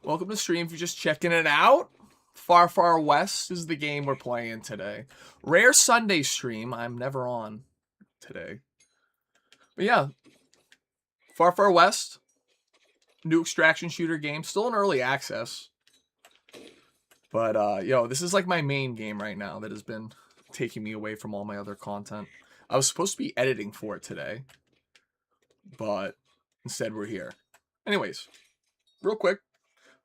Welcome to stream if you're just checking it out. Far Far West is the game we're playing today. Rare Sunday stream. I'm never on today. But yeah. Far Far West. New extraction shooter game. Still in early access. But, yo, this is like my main game right now that has been taking me away from all my other content. I was supposed to be editing for it today. But instead we're here. Anyways. Real quick.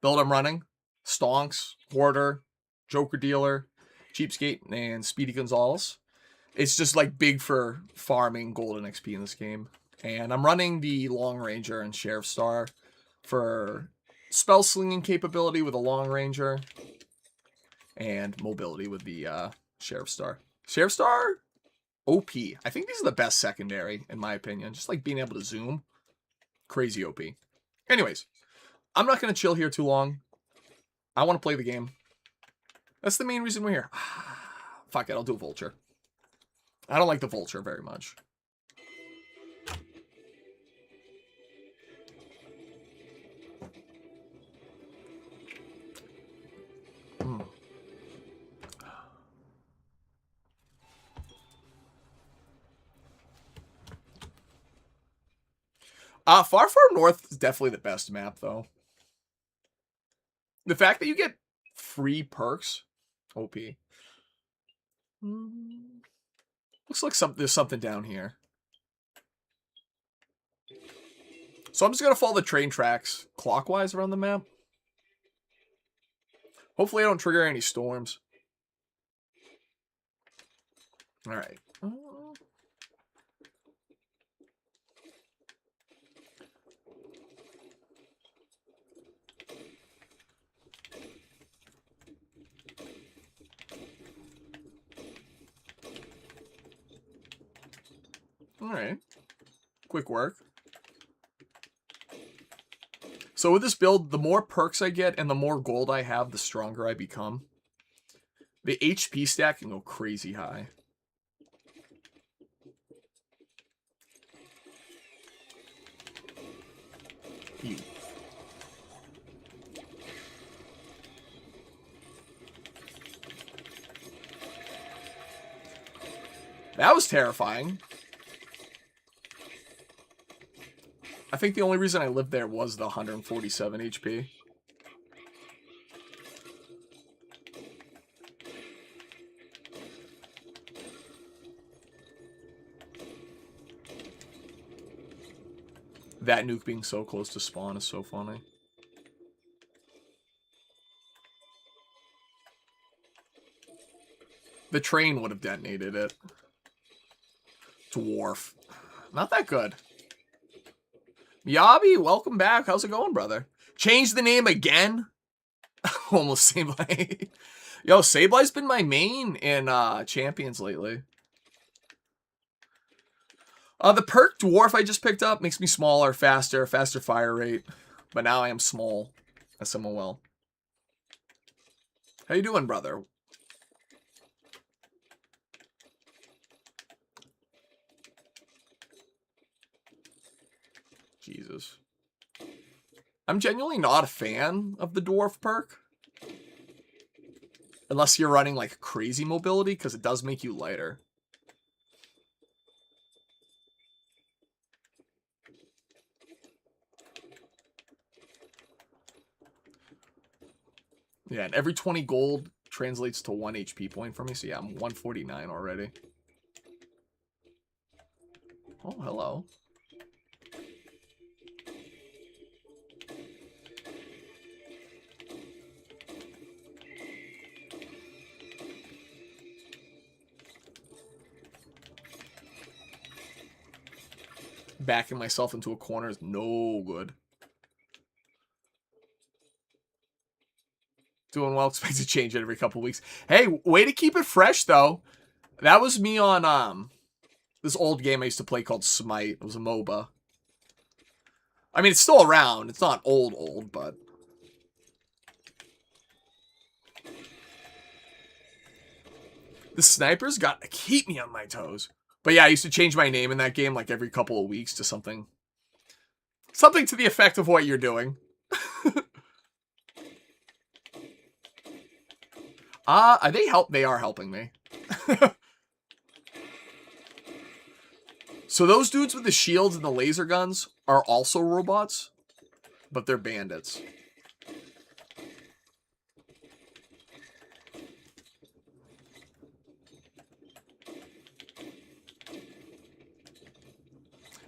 Build I'm running. Stonks, Hoarder, Joker Dealer, Cheapskate, and Speedy Gonzalez. It's just like big for farming golden XP in this game. And I'm running the Long Ranger and Sheriff Star for spell slinging capability with a Long Ranger and mobility with the Sheriff Star. Sheriff Star, OP. I think these are the best secondary, in my opinion. Just like being able to zoom. Crazy OP. Anyways, I'm not going to chill here too long. I want to play the game. That's the main reason we're here. Fuck it, I'll do a Vulture. I don't like the Vulture very much. Far Far North is definitely the best map, though. The fact that you get free perks, OP. Looks like there's something down here. So I'm just going to follow the train tracks clockwise around the map. Hopefully I don't trigger any storms. Alright. Alright. Quick work. So with this build, the more perks I get and the more gold I have, the stronger I become. The HP stack can go crazy high. Ew. That was terrifying. I think the only reason I lived there was the 147 HP. That nuke being so close to spawn is so funny. The train would have detonated it. Dwarf. Not that good. Yabi, welcome back. How's it going, brother? Change the name again? Almost Sableye. Yo, Sableye's been my main in Champions lately. The perk Dwarf I just picked up makes me smaller, faster fire rate. But now I am small. SMOL. How you doing, brother? Jesus. I'm genuinely not a fan of the Dwarf perk. Unless you're running like crazy mobility, because it does make you lighter. Yeah, and every 20 gold translates to 1 HP point for me. So yeah, I'm 149 already. Oh, hello. Backing myself into a corner is no good. Doing well, expect to change it every couple weeks. Hey, way to keep it fresh, though. That was me on this old game I used to play called Smite. It was a MOBA. I mean, it's still around. It's not old, but... The snipers got to keep me on my toes. But yeah, I used to change my name in that game like every couple of weeks to something. Something to the effect of what you're doing. They are helping me. So those dudes with the shields and the laser guns are also robots, but they're bandits.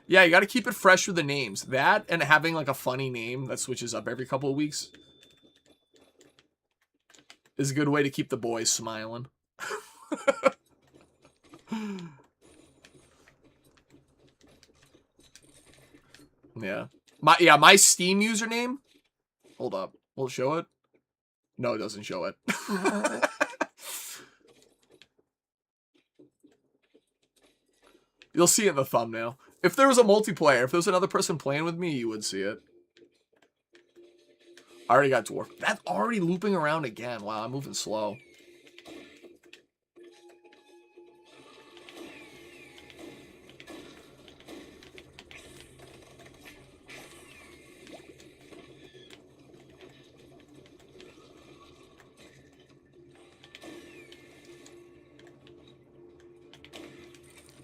Yeah, you got to keep it fresh with the names. That and having like a funny name that switches up every couple of weeks is a good way to keep the boys smiling. Yeah. My Steam username. Hold up. Will it show it? No, it doesn't show it. You'll see it in the thumbnail. If there was a multiplayer, if there was another person playing with me, you would see it. I already got Dwarf. That's already looping around again. Wow, I'm moving slow.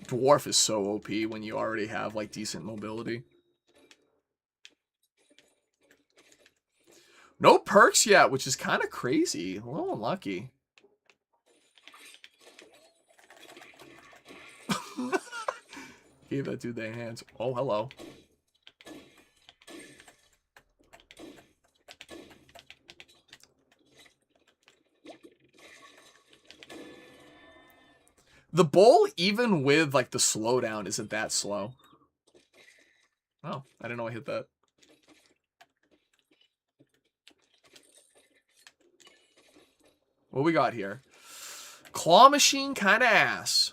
Dwarf is so OP when you already have, like, decent mobility. No perks yet, which is kind of crazy. A little unlucky. Gave that dude their hands. Oh, hello. The bowl, even with, like, the slowdown, isn't that slow. Oh, I didn't know I hit that. What we got here? Claw machine kind of ass.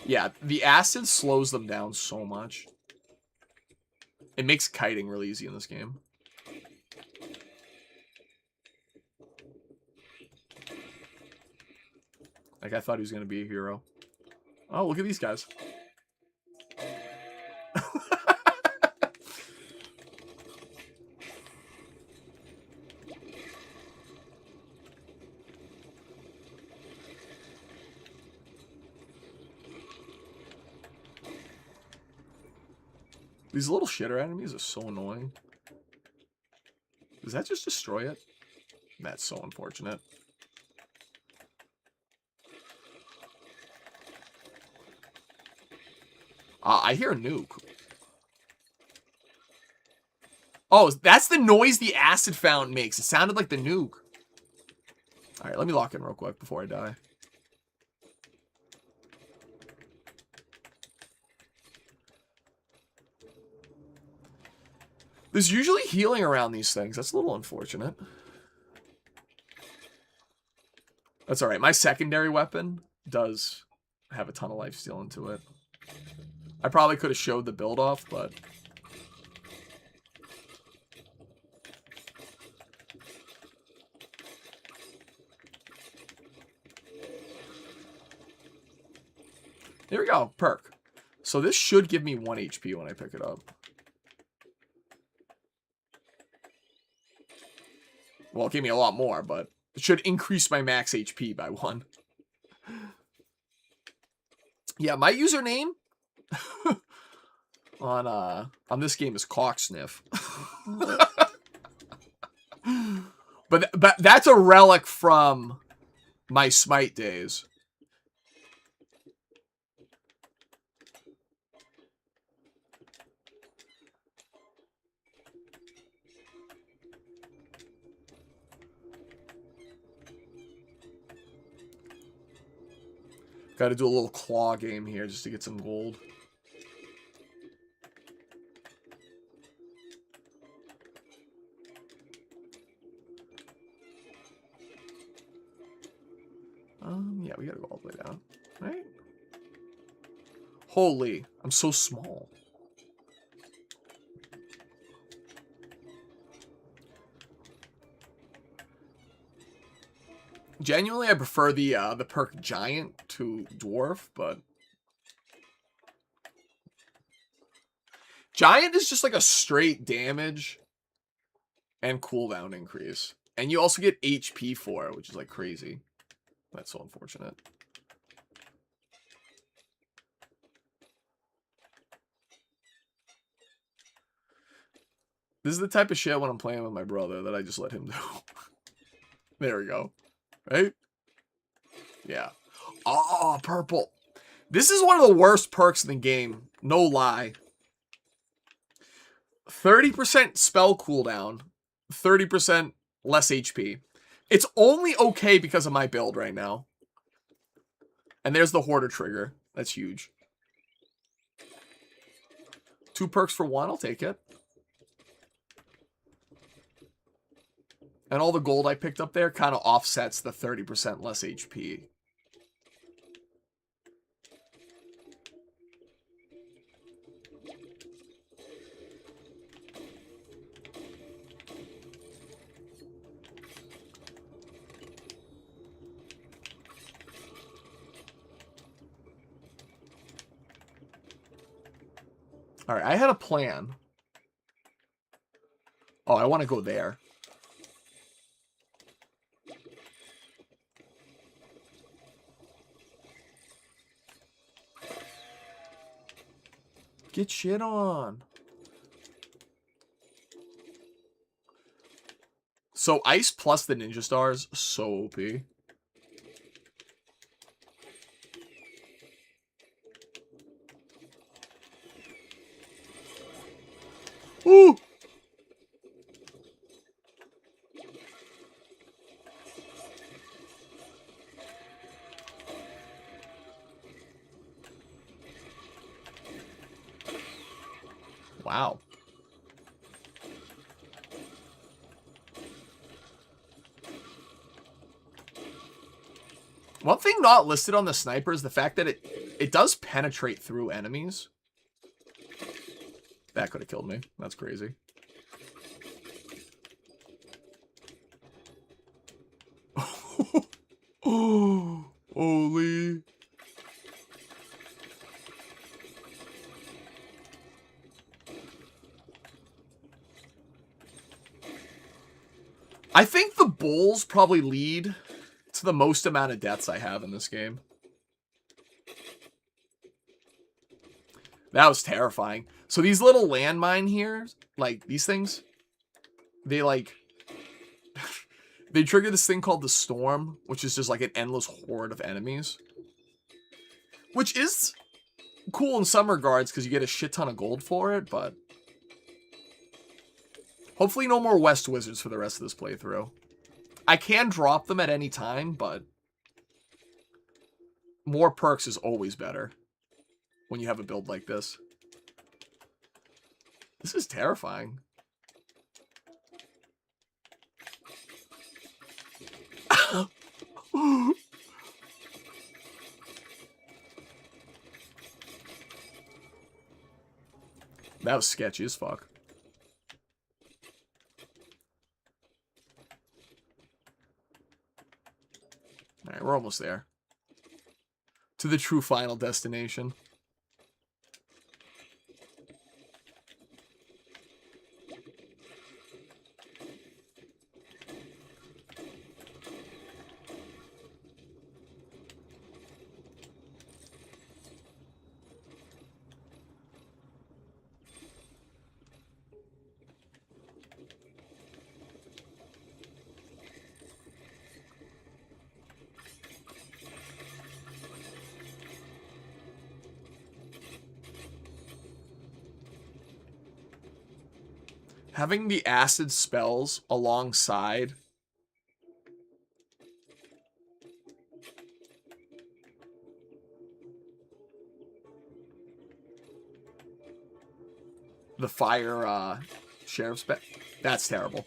Yeah, the acid slows them down so much. It makes kiting really easy in this game. Like, I thought he was going to be a hero. Oh, look at these guys. These little shitter enemies are so annoying. Does that just destroy it? That's so unfortunate. I hear a nuke. Oh, that's the noise the acid fountain makes. It sounded like the nuke. Alright, let me lock in real quick before I die. There's usually healing around these things. That's a little unfortunate. That's alright. My secondary weapon does have a ton of lifesteal into it. I probably could have showed the build off, but... Here we go. Perk. So this should give me 1 HP when I pick it up. Well, it gave me a lot more, but it should increase my max HP by 1. Yeah, my username on this game is Cocksniff. but that's a relic from my Smite days. Got to do a little claw game here just to get some gold. Yeah, we gotta go all the way down, right? Holy, I'm so small. Genuinely, I prefer the perk Giant to Dwarf, but Giant is just like a straight damage and cooldown increase. And you also get HP for it, which is like crazy. That's so unfortunate. This is the type of shit when I'm playing with my brother that I just let him do. There we go. Right? Yeah. Oh, purple. This is one of the worst perks in the game. No lie. 30% spell cooldown. 30% less HP. It's only okay because of my build right now. And there's the Hoarder trigger. That's huge. 2 perks for 1. I'll take it. And all the gold I picked up there kind of offsets the 30% less HP. All right, I had a plan. Oh, I want to go there. Get shit on. So ice plus the ninja stars, so OP. Ooh! Wow. One thing not listed on the sniper is the fact that it does penetrate through enemies. That could have killed me. That's crazy. Oh, holy. I think the bulls probably lead to the most amount of deaths I have in this game. That was terrifying. So these little landmine here, like these things, they like... they trigger this thing called the Storm, which is just like an endless horde of enemies. Which is cool in some regards because you get a shit ton of gold for it, but... hopefully no more West Wizards for the rest of this playthrough. I can drop them at any time, but... more perks is always better when you have a build like this. This is terrifying. That was sketchy as fuck. Alright, we're almost there. To the true final destination. Having the acid spells alongside the fire sheriff's spec, that's terrible.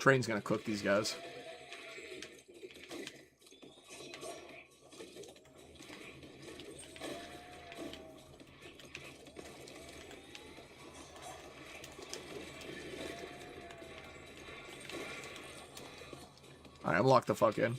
Train's gonna cook these guys. Alright, I'm locked the fuck in.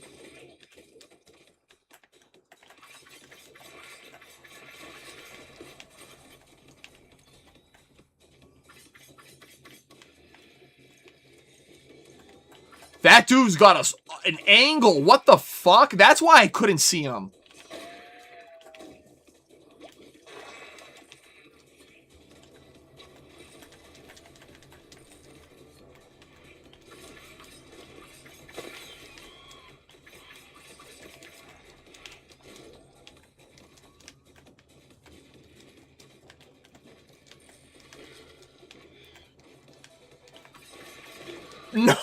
That dude's got an angle. What the fuck? That's why I couldn't see him. No.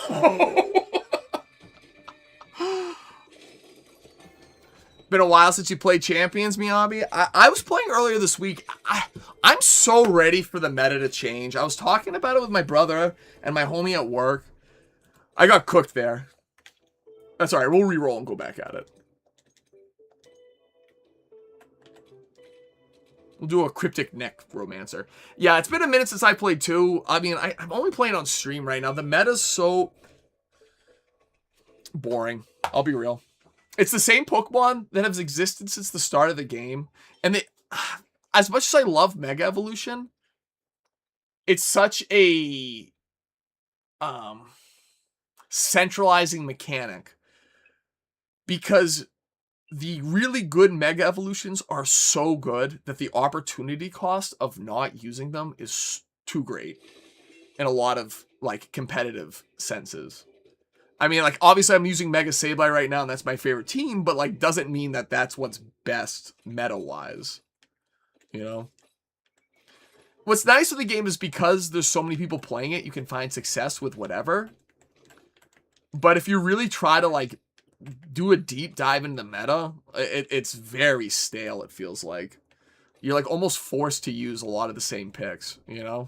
Been a while since you played Champions, Miyabi. I was playing earlier this week. I'm so ready for the meta to change. I was talking about it with my brother and my homie at work. I got cooked there. That's alright. We'll re-roll and go back at it. We'll do a Cryptic Necromancer. Yeah, it's been a minute since I played too. I mean, I'm only playing on stream right now. The meta's so boring. I'll be real. It's the same Pokemon that has existed since the start of the game. And they, as much as I love Mega Evolution, it's such a centralizing mechanic. Because the really good Mega Evolutions are so good that the opportunity cost of not using them is too great in a lot of, like, competitive senses. I mean, like, obviously I'm using Mega Sableye right now, and that's my favorite team, but, like, doesn't mean that that's what's best meta-wise. You know? What's nice with the game is because there's so many people playing it, you can find success with whatever. But if you really try to, like, do a deep dive into the meta, it's very stale, it feels like. You're, like, almost forced to use a lot of the same picks, you know?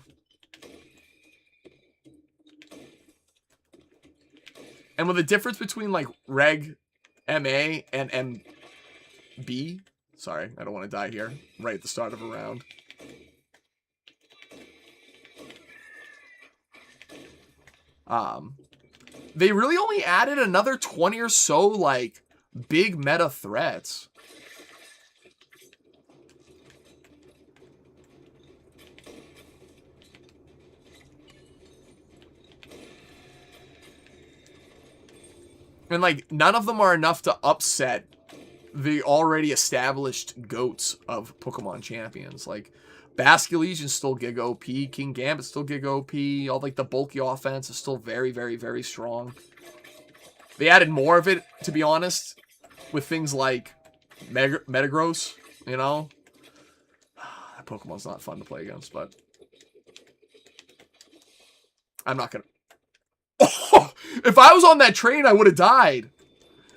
And with the difference between, like, Reg, MA, and MB... Sorry, I don't want to die here. Right at the start of a round. They really only added another 20 or so, like, big meta threats. And, like, none of them are enough to upset the already established GOATs of Pokemon champions. Like, Basculegion still Giga OP, King Gambit still Giga OP, all, like, the bulky offense is still very, very, very strong. They added more of it, to be honest, with things like Metagross, you know? That Pokemon's not fun to play against, but... I'm not gonna... Oh, if I was on that train, I would have died.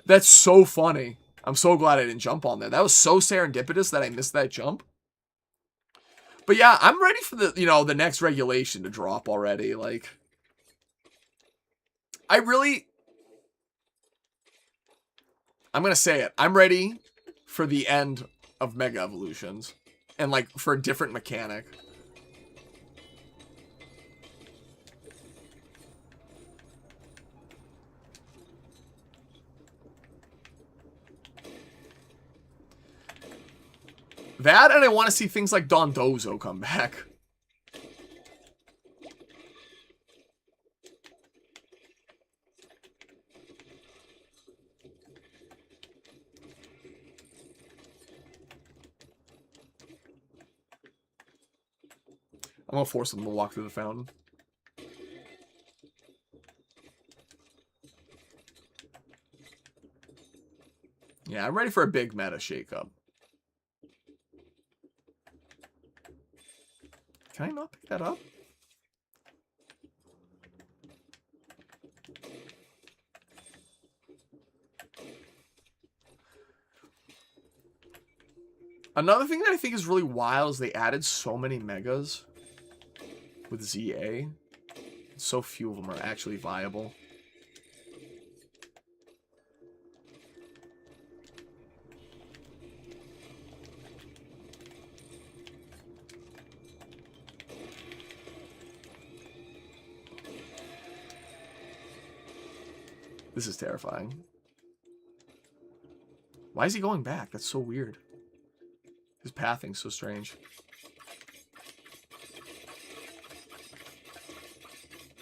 That's so funny. I'm so glad I didn't jump on there. That was so serendipitous that I missed that jump. But yeah, I'm ready for the, you know, the next regulation to drop already. Like, I'm going to say it. I'm ready for the end of Mega Evolutions. And, like, for a different mechanic. That, and I want to see things like Dondozo come back. I'm going to force them to walk through the fountain. Yeah, I'm ready for a big meta shakeup. Can I not pick that up? Another thing that I think is really wild is they added so many megas with ZA. So few of them are actually viable. This is terrifying. Why is he going back? That's so weird. His pathing's so strange.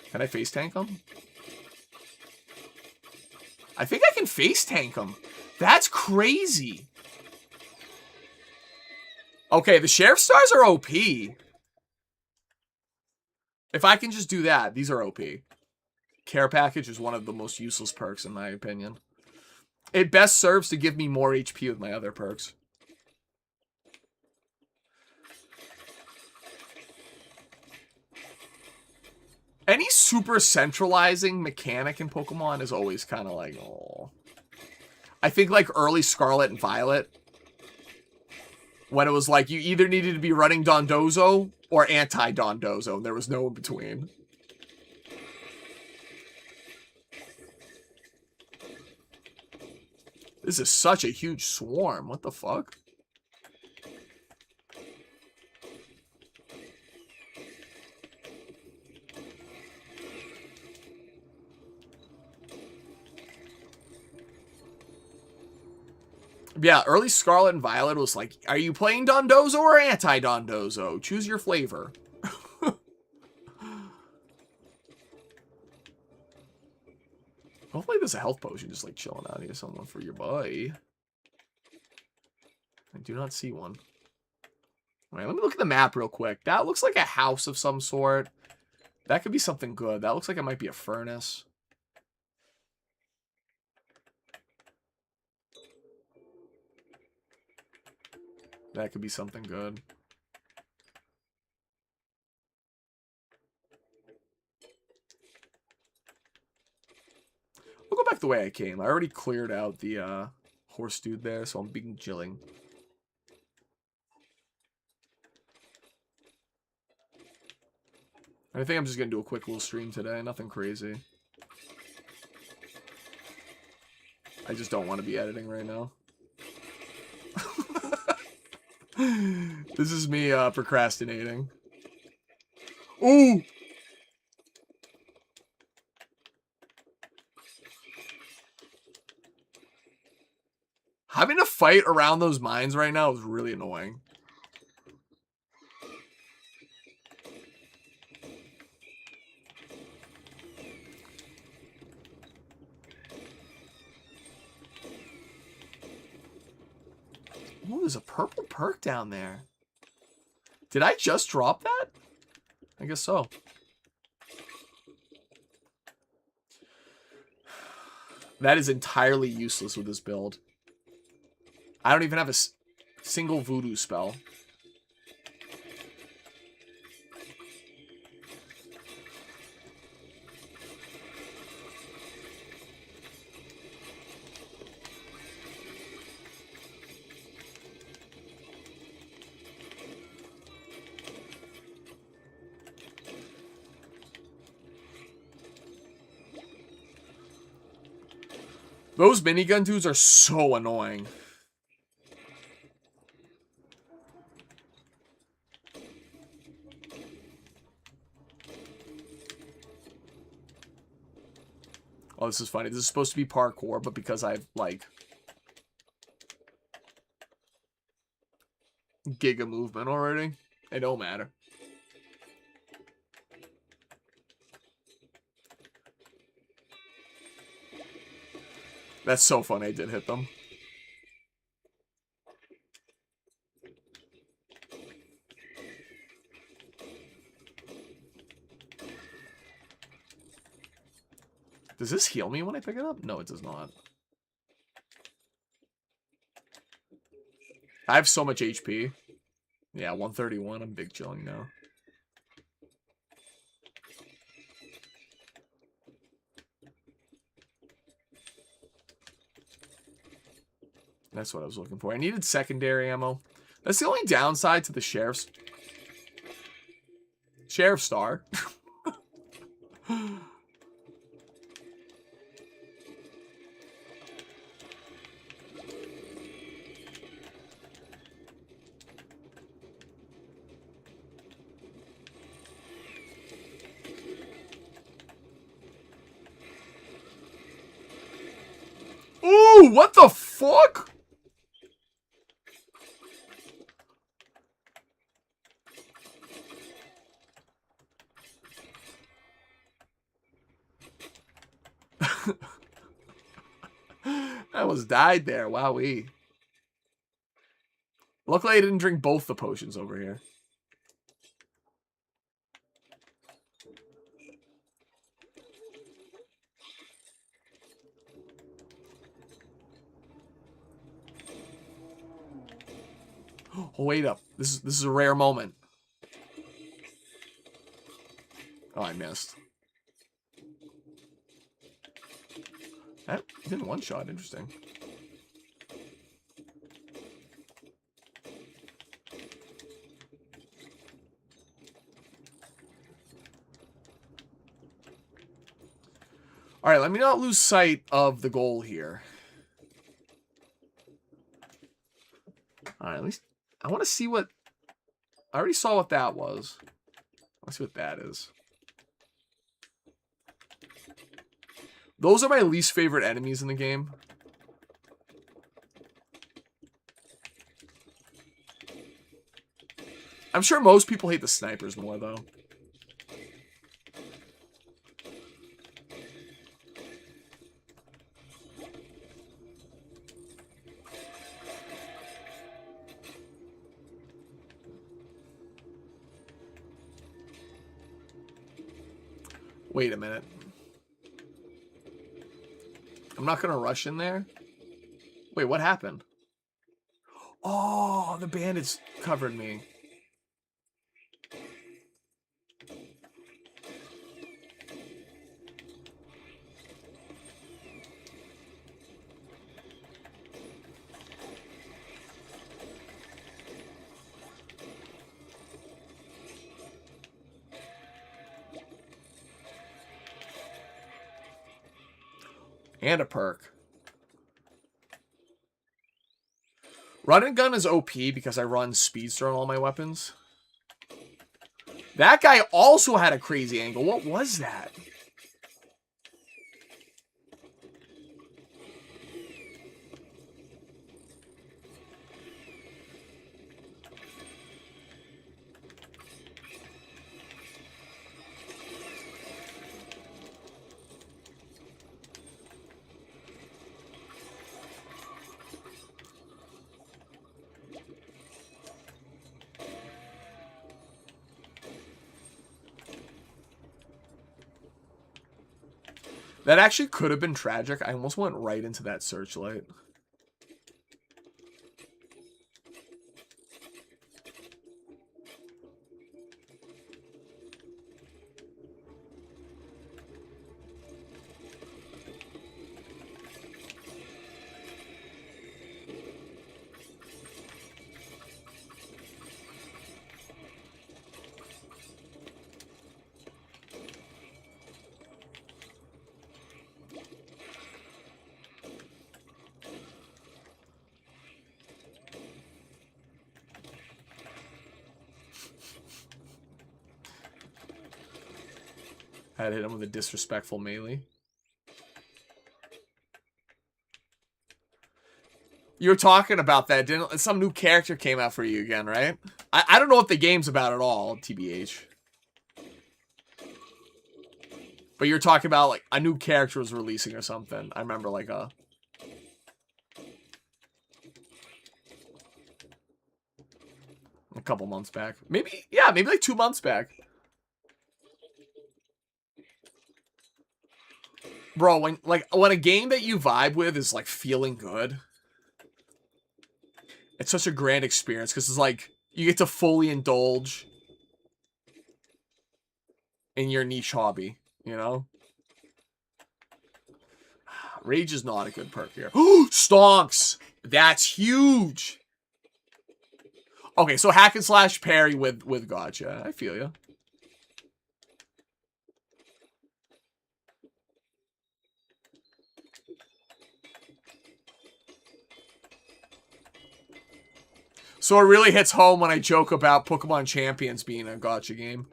Can I face tank him? I think I can face tank him. That's crazy. Okay, the Sheriff Stars are OP. If I can just do that, these are OP. Care Package is one of the most useless perks in my opinion. It best serves to give me more HP with my other perks. Any super centralizing mechanic in Pokemon is always kind of like, oh. I think like early Scarlet and Violet, when it was like you either needed to be running Dondozo or anti-Dondozo. There was no in between. This is such a huge swarm. What the fuck? Yeah, early Scarlet and Violet was like, are you playing Dondozo or anti-Dondozo? Choose your flavor. Hopefully there's a health potion just like chilling out here somewhere for your boy. I do not see one. Alright, let me look at the map real quick. That looks like a house of some sort. That could be something good. That looks like it might be a furnace. That could be something good. I'll go back the way I came. I already cleared out the horse dude there, so I'm being chilling. I think I'm just going to do a quick little stream today. Nothing crazy. I just don't want to be editing right now. This is me procrastinating. Ooh! Having to fight around those mines right now is really annoying. Ooh, there's a purple perk down there. Did I just drop that? I guess so. That is entirely useless with this build. I don't even have a single voodoo spell. Those minigun dudes are so annoying. Oh, this is funny. This is supposed to be parkour, but because I've, like, Giga movement already, it don't matter. That's so funny I did hit them. Does this heal me when I pick it up? No, it does not. I have so much HP. Yeah, 131. I'm big chilling now. That's what I was looking for. I needed secondary ammo. That's the only downside to the Sheriff Star. What the fuck? I almost died there. Wowee. Luckily, I didn't drink both the potions over here. Oh, wait up. This is a rare moment. Oh, I missed. That didn't one shot. Interesting. All right, let me not lose sight of the goal here. All right, at least I want to see what... I already saw what that was. Let's see what that is. Those are my least favorite enemies in the game. I'm sure most people hate the snipers more, though. Wait a minute. I'm not going to rush in there. Wait, what happened? Oh, the bandits covered me. And a perk. Run and gun is OP because I run speedster on all my weapons. That guy also had a crazy angle. What was that? That actually could have been tragic. I almost went right into that searchlight. I had hit him with a disrespectful melee. You were talking about that, didn't? Some new character came out for you again, right? I don't know what the game's about at all, TBH. But you're talking about, like, a new character was releasing or something. I remember, like, a couple months back. Maybe, yeah, maybe like 2 months back. Bro, when a game that you vibe with is, like, feeling good, it's such a grand experience, because it's like, you get to fully indulge in your niche hobby, you know? Rage is not a good perk here. Stonks! That's huge! Okay, so hack and slash parry with gotcha. I feel you. So it really hits home when I joke about Pokemon Champions being a gotcha game.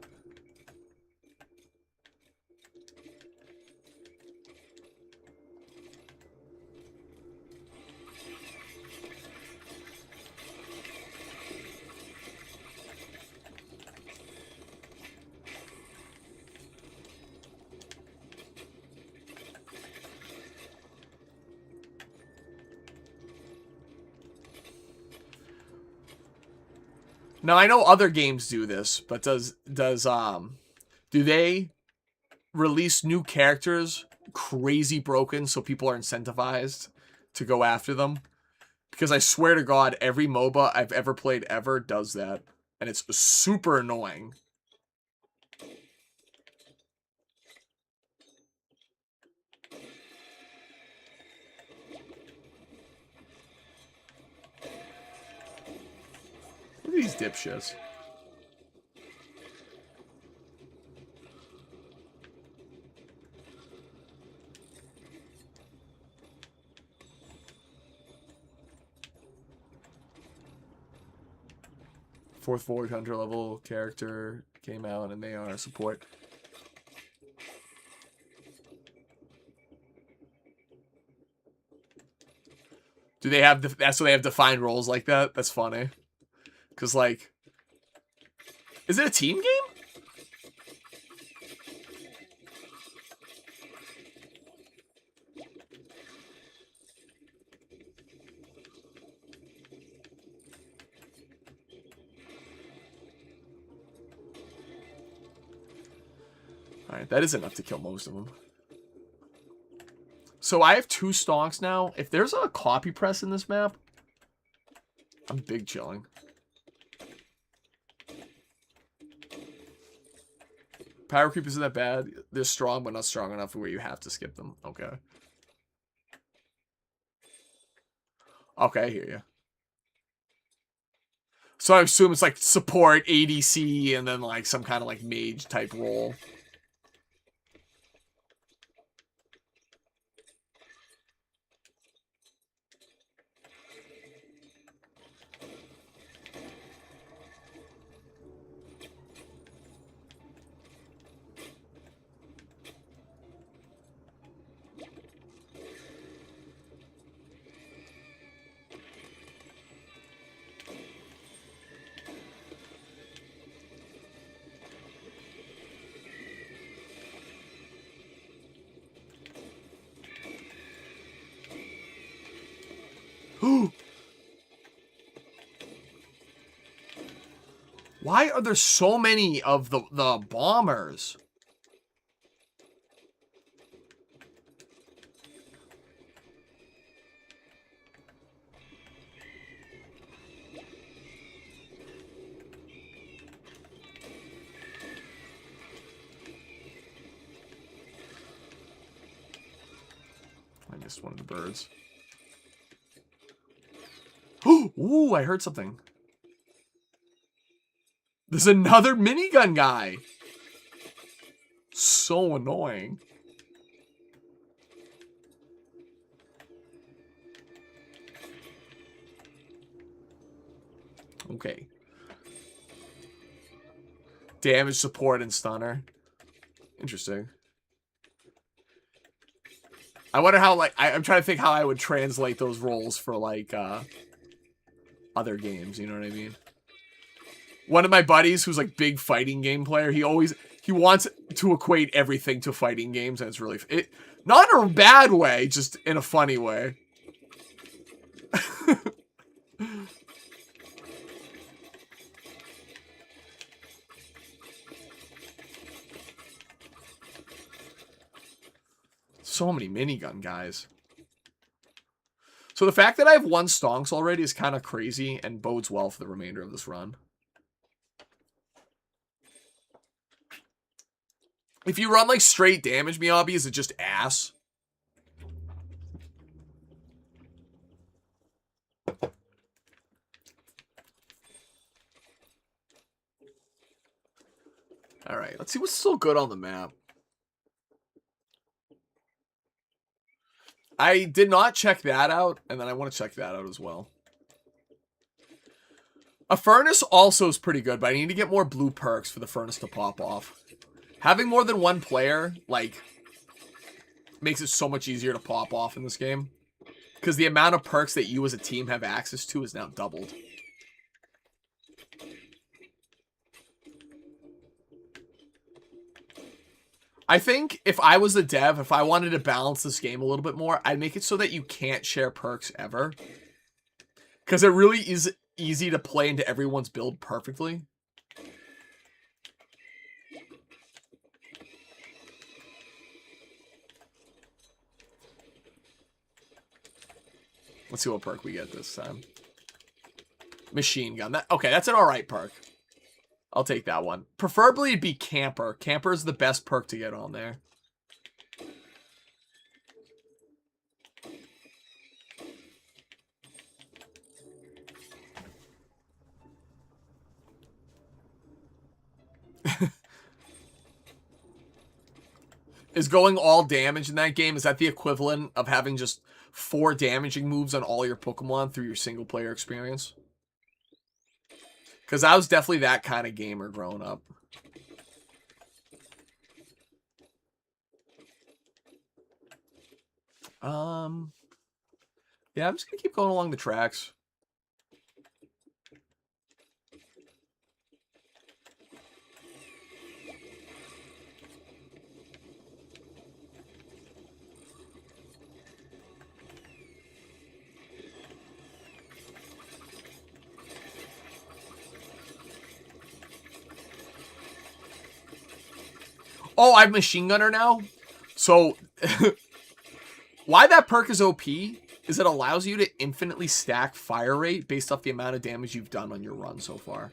Now I know other games do this, but do they release new characters crazy broken so people are incentivized to go after them? Because I swear to God, every MOBA I've ever played ever does that. And it's super annoying. Look at these dipshits. Fourth Void Hunter level character came out and they are support. Do they have, that's so they have defined roles like that? That's funny. Because, like, is it a team game? Alright, that is enough to kill most of them. So I have 2 stonks now. If there's a copy press in this map, I'm big chilling. Power creep isn't that bad. They're strong, but not strong enough where you have to skip them. Okay. Okay, I hear you. So I assume it's like support, ADC, and then like some kind of like mage type role. Why are there so many of the bombers? I missed one of the birds. Ooh, I heard something. There's another minigun guy. So annoying. Okay. Damage, support, and stunner. Interesting. I wonder how, like, I'm trying to think how I would translate those roles for, like, other games, you know what I mean? One of my buddies who's, like, big fighting game player, he wants to equate everything to fighting games, and it's really, not in a bad way, just in a funny way. So many minigun guys. So the fact that I have 1 stonks already is kind of crazy and bodes well for the remainder of this run. If you run like straight damage Miyabi, is it just ass? Alright, let's see what's so good on the map. I did not check that out, and then I want to check that out as well. A furnace also is pretty good, but I need to get more blue perks for the furnace to pop off. Having more than 1 player, like, makes it so much easier to pop off in this game. Because the amount of perks that you as a team have access to is now doubled. I think if I was a dev, if I wanted to balance this game a little bit more, I'd make it so that you can't share perks ever. Because it really is easy to play into everyone's build perfectly. Let's see what perk we get this time. Machine gun. Okay, that's an alright perk. I'll take that one. Preferably it'd be camper. Camper is the best perk to get on there. Is going all damage in that game, is that the equivalent of having just 4 damaging moves on all your Pokemon through your single player experience? Because I was definitely that kind of gamer growing up. Yeah, I'm just going to keep going along the tracks. Oh, I'm Machine Gunner now? So, why that perk is OP is it allows you to infinitely stack fire rate based off the amount of damage you've done on your run so far.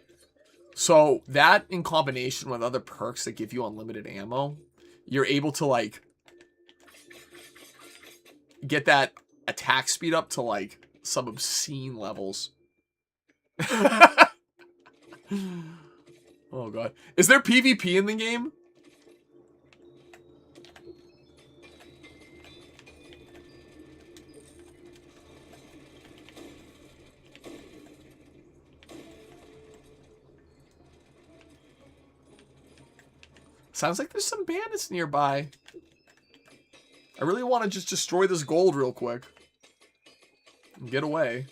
So, that in combination with other perks that give you unlimited ammo, you're able to, like, get that attack speed up to, like, some obscene levels. Oh, God. Is there PvP in the game? Sounds like there's some bandits nearby. I really want to just destroy this gold real quick. And get away.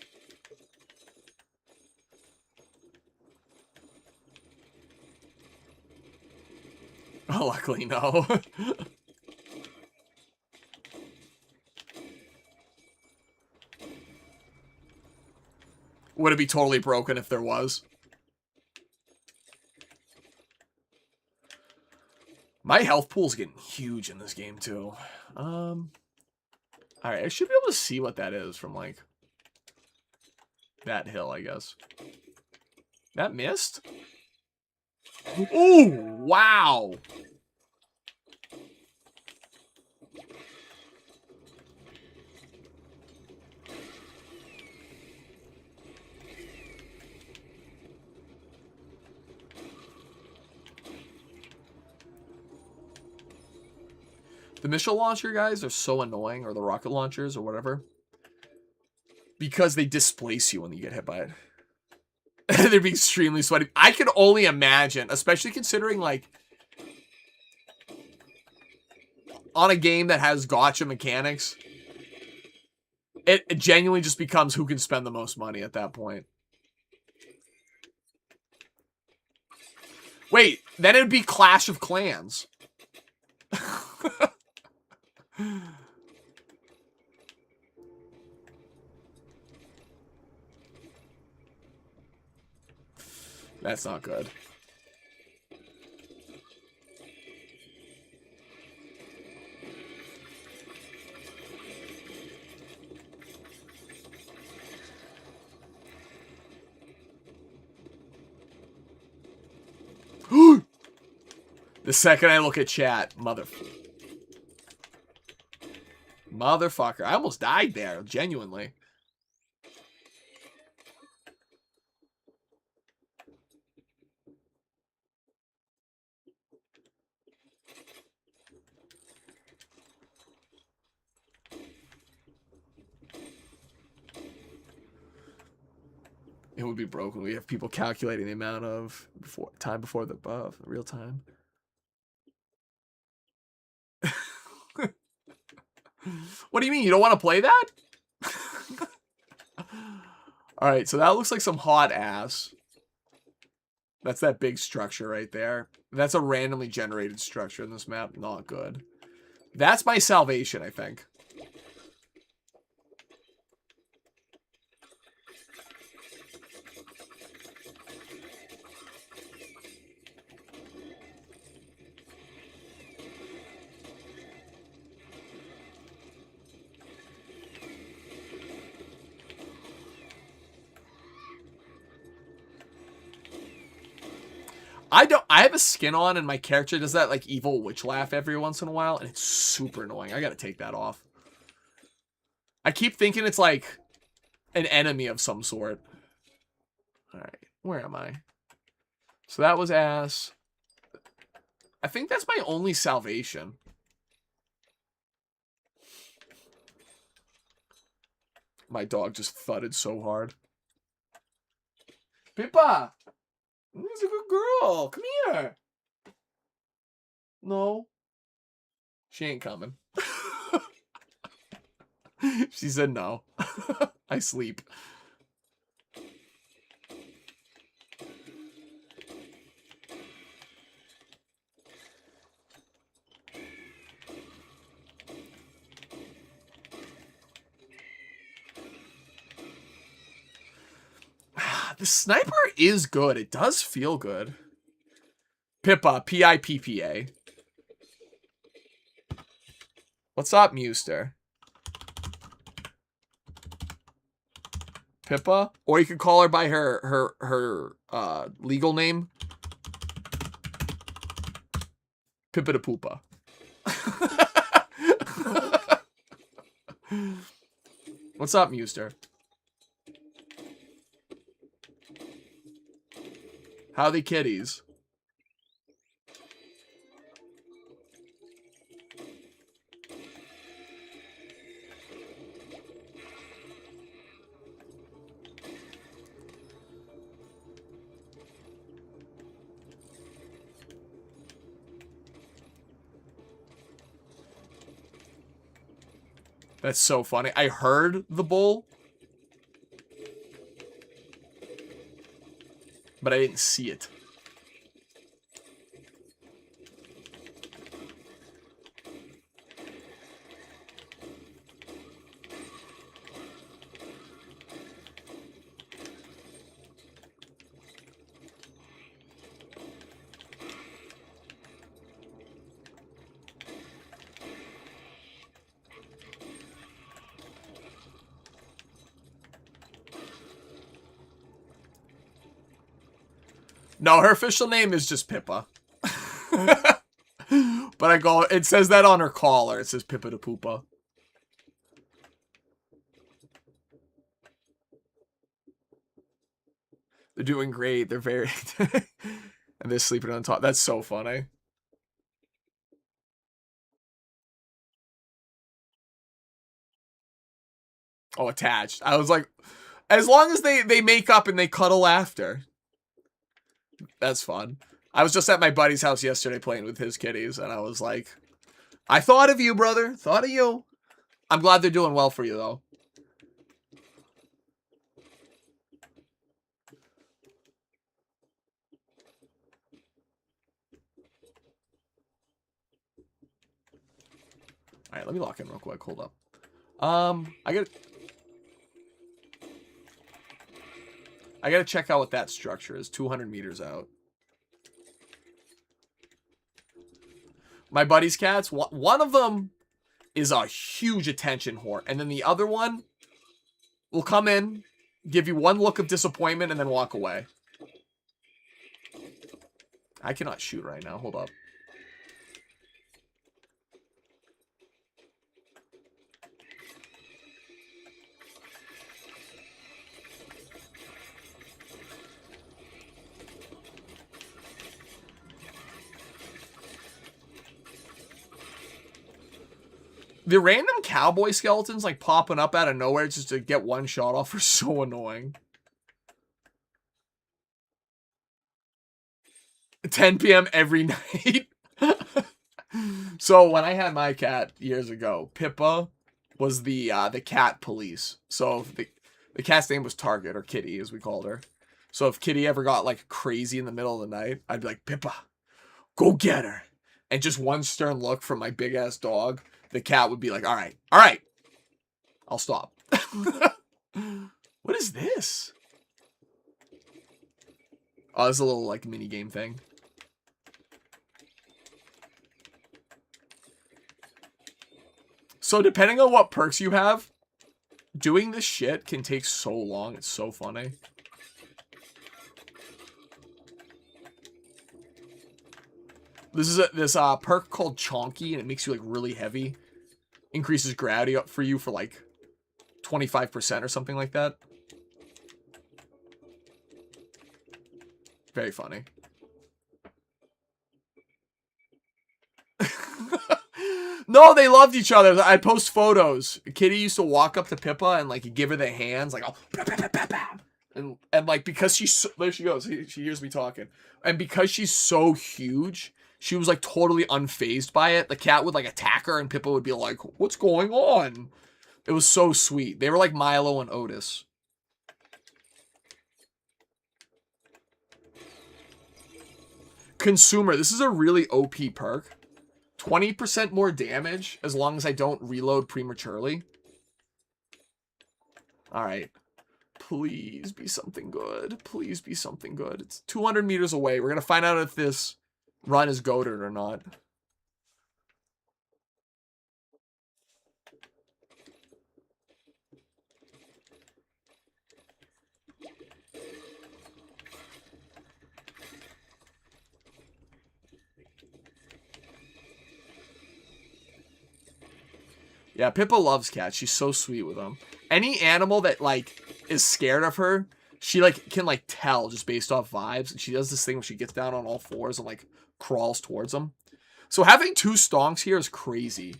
Oh, luckily, no. Would it be totally broken if there was? My health pool's getting huge in this game, too. Alright, I should be able to see what that is from, like, that hill, I guess. That missed? Ooh, wow! The missile launcher guys are so annoying, or the rocket launchers, or whatever. Because they displace you when you get hit by it. They'd be extremely sweaty. I can only imagine, especially considering, like, on a game that has gacha mechanics, it genuinely just becomes who can spend the most money at that point. Wait, then it'd be Clash of Clans. That's not good. The second I look at chat, motherfucker. I almost died there, genuinely. It would be broken. We have people calculating the amount of time before the buff, real time. What do you mean? You don't want to play that? Alright, so that looks like some hot ass. That's that big structure right there. That's a randomly generated structure in this map. Not good. That's my salvation, I think. I have a skin on and my character does that like evil witch laugh every once in a while, and it's super annoying. I gotta take that off. I keep thinking it's like an enemy of some sort. Alright, where am I? So that was ass. I think that's my only salvation. My dog just thudded so hard. Pippa! She's a good girl. Come here. No. She ain't coming. She said no. I sleep. The sniper is good. It does feel good. Pippa, P-I-P-P-A. What's up, Mewster? Pippa? Or you could call her by her legal name. Pippa da Poopa. What's up, Mewster? How the kitties? That's so funny. I heard the bull, but I didn't see it. No, her official name is just Pippa. But I go, it says that on her collar. It says Pippa da Poopa. They're doing great. They're very... and they're sleeping on top. That's so funny. Oh, attached. I was like, as long as they make up and they cuddle after. That's fun. I was just at my buddy's house yesterday playing with his kitties, and I was like, I thought of you, brother. Thought of you. I'm glad they're doing well for you, though. Alright, let me lock in real quick. Hold up. I gotta check out what that structure is. 200 meters out. My buddy's cats, one of them is a huge attention whore. And then the other one will come in, give you one look of disappointment, and then walk away. I cannot shoot right now. Hold up. The random cowboy skeletons like popping up out of nowhere just to get one shot off are so annoying. 10 p.m. every night. So when I had my cat years ago, Pippa was the cat police. So the cat's name was Target, or Kitty as we called her. So if Kitty ever got like crazy in the middle of the night, I'd be like, Pippa, go get her. And just one stern look from my big ass dog, the cat would be like, all right, I'll stop. What is this? Oh, this is a little like mini game thing. So depending on what perks you have, doing this shit can take so long. It's so funny. This is this perk called Chonky, and it makes you like really heavy. Increases gravity up for you for like 25% or something like that. Very funny. No, they loved each other. I post photos. Kitty used to walk up to Pippa and like give her the hands, like, oh, and like because she's so, there she goes. She hears me talking, and because she's so huge, she was like totally unfazed by it. The cat would like attack her, and Pippa would be like, "What's going on?" It was so sweet. They were like Milo and Otis. Consumer. This is a really OP perk. 20% more damage as long as I don't reload prematurely. Alright. Please be something good. Please be something good. It's 200 meters away. We're going to find out if this run is goated or not. Yeah, Pippa loves cats. She's so sweet with them. Any animal that, like, is scared of her, she, like, can, like, tell just based off vibes. And she does this thing where she gets down on all fours and, like, crawls towards them. So having 2 stonks here is crazy.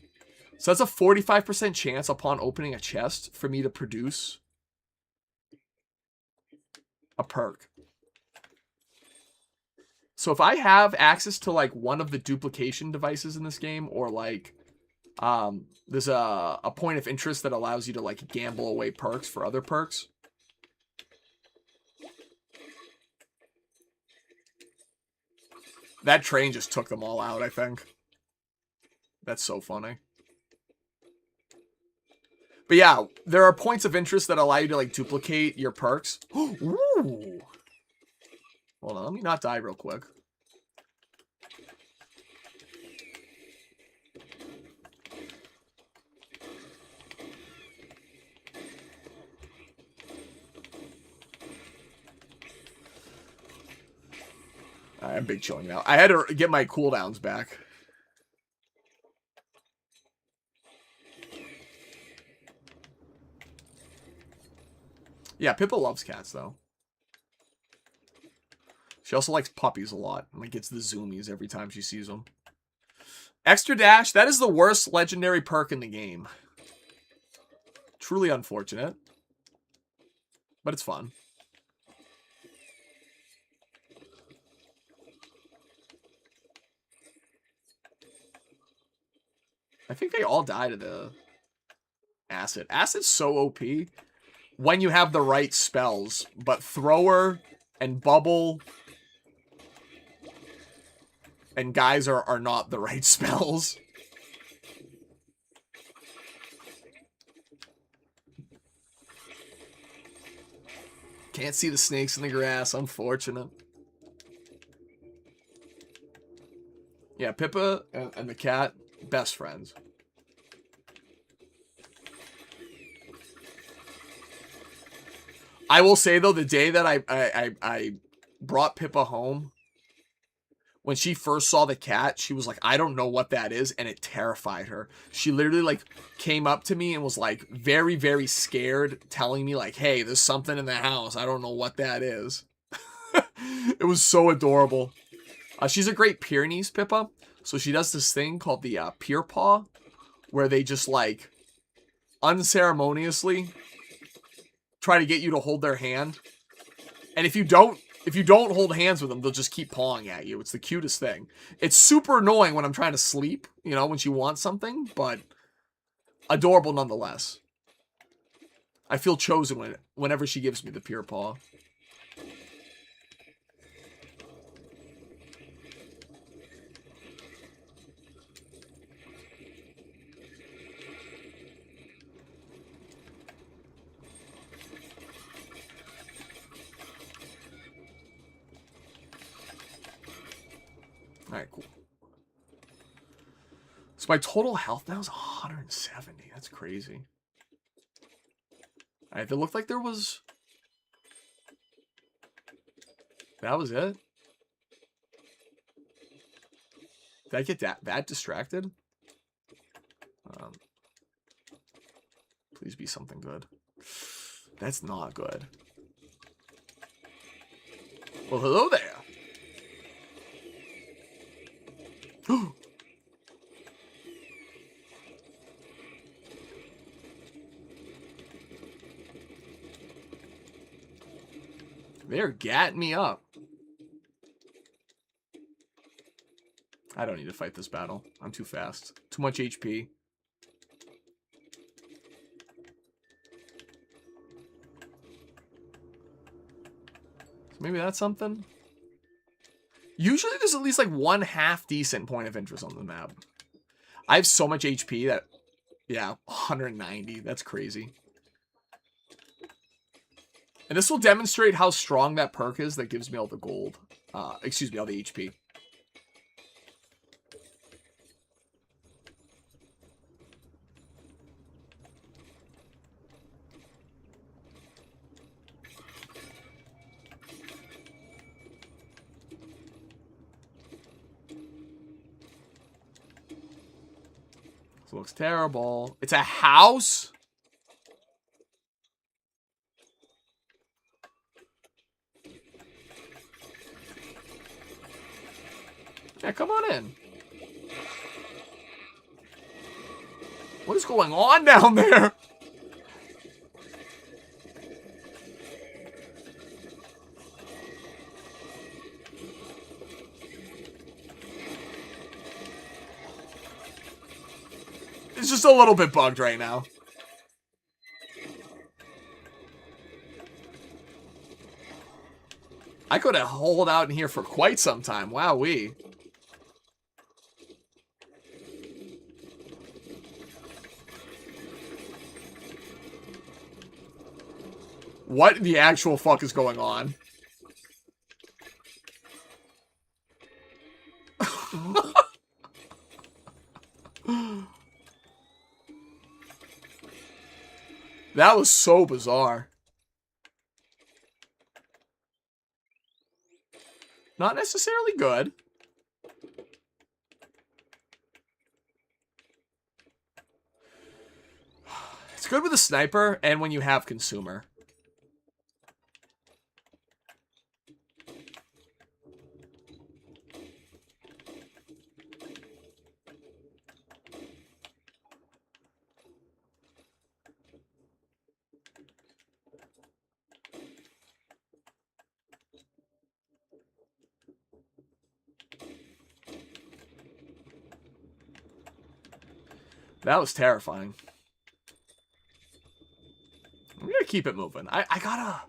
So that's a 45% chance upon opening a chest for me to produce a perk. So if I have access to, like, one of the duplication devices in this game, or, like, there's a point of interest that allows you to like gamble away perks for other perks. That train just took them all out, I think. That's so funny. But yeah, there are points of interest that allow you to like duplicate your perks. Ooh. Hold on, let me not die real quick. I'm big chilling now. I had to get my cooldowns back. Yeah, Pippa loves cats, though. She also likes puppies a lot. And like gets the zoomies every time she sees them. Extra Dash, that is the worst legendary perk in the game. Truly unfortunate. But it's fun. I think they all die to the acid. Acid's so OP when you have the right spells. But Thrower and Bubble and Geyser are not the right spells. Can't see the snakes in the grass. Unfortunate. Yeah, Pippa and the cat, best friends. I will say, though, the day that I brought Pippa home, when she first saw the cat, she was like, I don't know what that is, and it terrified her. She literally, like, came up to me and was, like, very, very scared, telling me, like, hey, there's something in the house. I don't know what that is. It was so adorable. She's a Great Pyrenees, Pippa, so she does this thing called the Pier Paw, where they just, like, unceremoniously try to get you to hold their hand. And if you don't hold hands with them, they'll just keep pawing at you. It's the cutest thing. It's super annoying when I'm trying to sleep, you know, when she wants something, but adorable nonetheless. I feel chosen whenever she gives me the Pier Paw. Alright, cool. So my total health now is 170. That's crazy. Alright, it looked like there was... That was it? Did I get that distracted? Please be something good. That's not good. Well, hello there. They're gatting me up. I don't need to fight this battle. I'm too fast. Too much HP. So maybe that's something. Usually there's at least like one half decent point of interest on the map. I have so much HP that, yeah, 190. That's crazy. And this will demonstrate how strong that perk is that gives me all the gold. Excuse me, all the HP. This looks terrible. It's a house? Yeah, come on in. What is going on down there? It's just a little bit bugged right now. I could have holed out in here for quite some time. Wowee. What the actual fuck is going on? That was so bizarre. Not necessarily good. It's good with a sniper and when you have consumer. That was terrifying. I'm gonna keep it moving. I gotta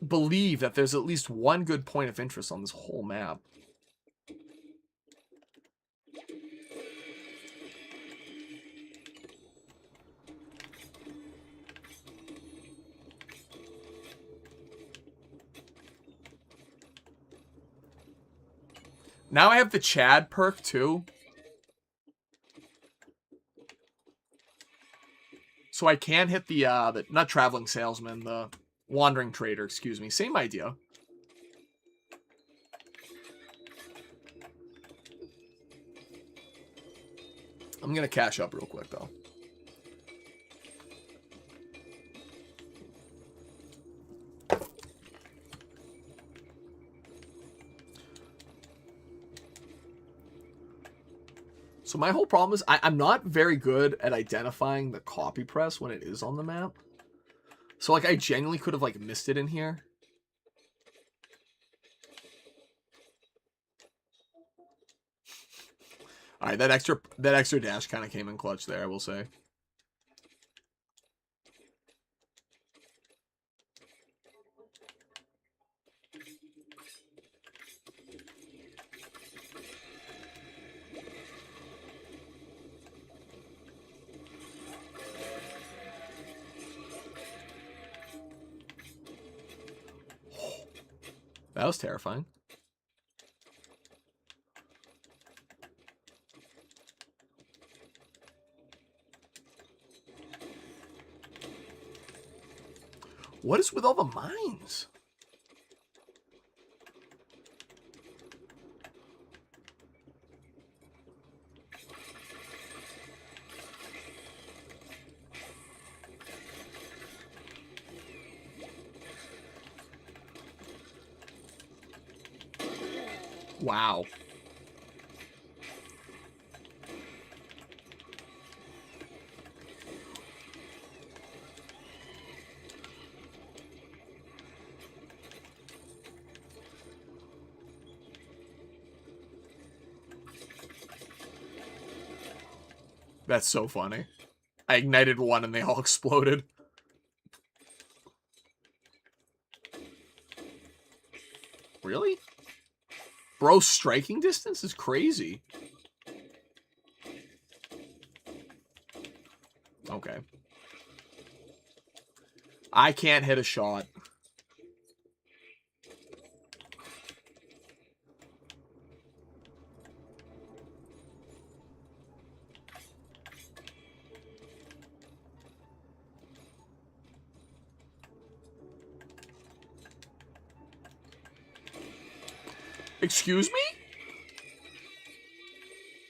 believe that there's at least one good point of interest on this whole map. Now I have the Chad perk too. So I can hit the not traveling salesman, the wandering trader, excuse me. Same idea. I'm going to cash up real quick, though. So my whole problem is I'm not very good at identifying the copy press when it is on the map. So, like, I genuinely could have, like, missed it in here. Alright, that extra dash kind of came in clutch there, I will say. That was terrifying. What is with all the mines? Wow. That's so funny. I ignited one and they all exploded. Really? Bro, striking distance is crazy. Okay. I can't hit a shot. Excuse me?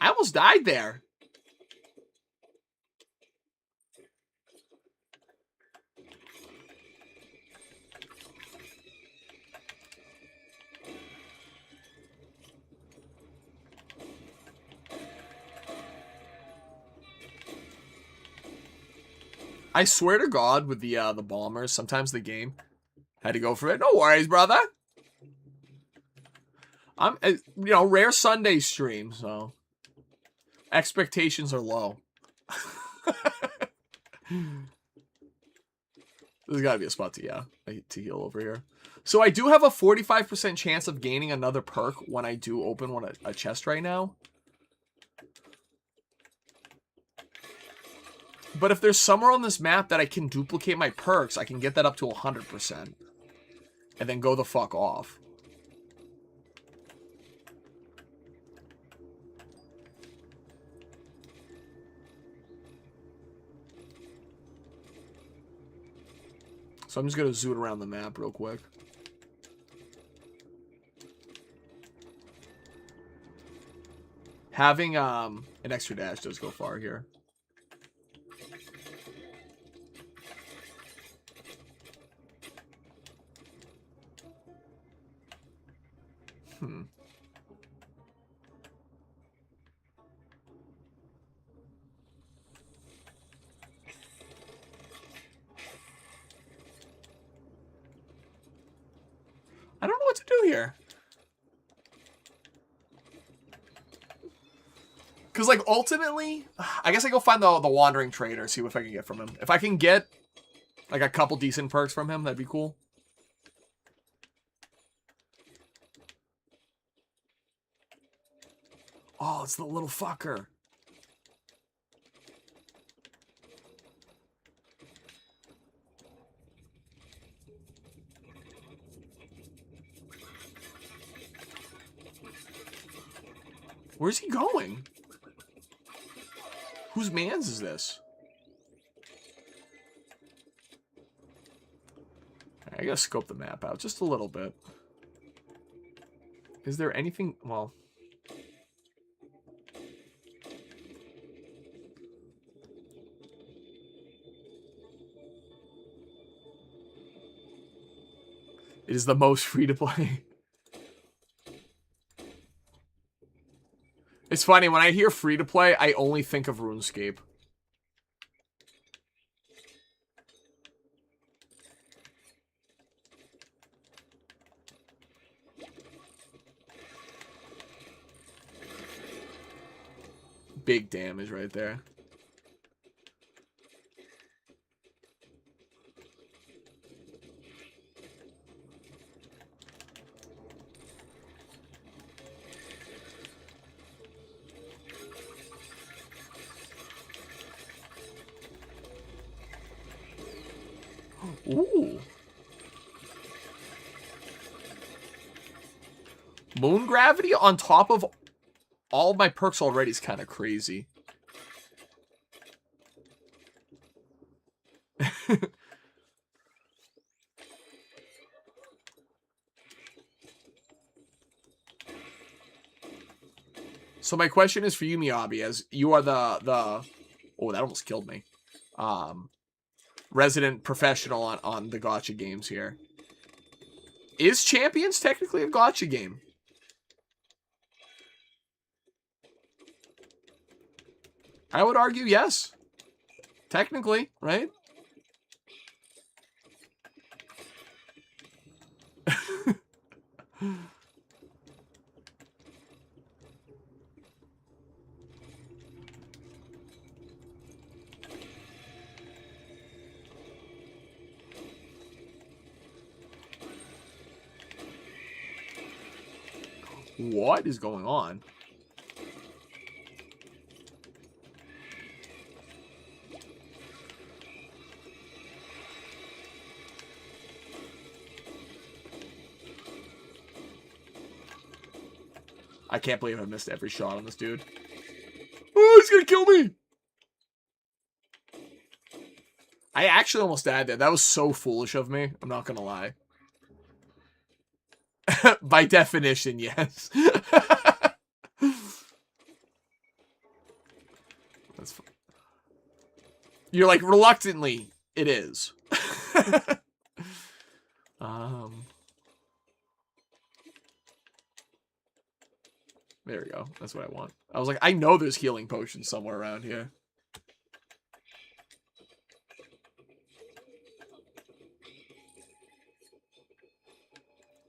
I almost died there. I swear to God, with the bombers, sometimes the game had to go for it. No worries, brother. I'm, you know, rare Sunday stream, so expectations are low. There's gotta be a spot to heal over here. So I do have a 45% chance of gaining another perk when I do open a chest right now. But if there's somewhere on this map that I can duplicate my perks, I can get that up to 100%. And then go the fuck off. So I'm just going to zoot around the map real quick. Having an extra dash does go far here. I don't know what to do here. Because, like, ultimately, I guess I go find the Wandering Trader, see what I can get from him. If I can get, like, a couple decent perks from him, that'd be cool. Oh, it's the little fucker. Where's he going? Whose mans is this? I gotta scope the map out just a little bit. Is there anything... Well... It is the most free-to-play. It's funny, when I hear free-to-play, I only think of RuneScape. Big damage right there. Ooh. Moon gravity on top of all of my perks already is kind of crazy. So my question is for you, Miyabi, as you are the oh, that almost killed me. Resident professional on the gacha games here. Is Champions technically a gacha game? I would argue yes. Technically, right? What is going on? I can't believe I missed every shot on this dude. Oh, he's gonna kill me! I actually almost died there. That was so foolish of me. I'm not gonna lie. By definition, yes. That's fun. You're like, reluctantly, it is. There we go. That's what I want. I was like, I know there's healing potions somewhere around here.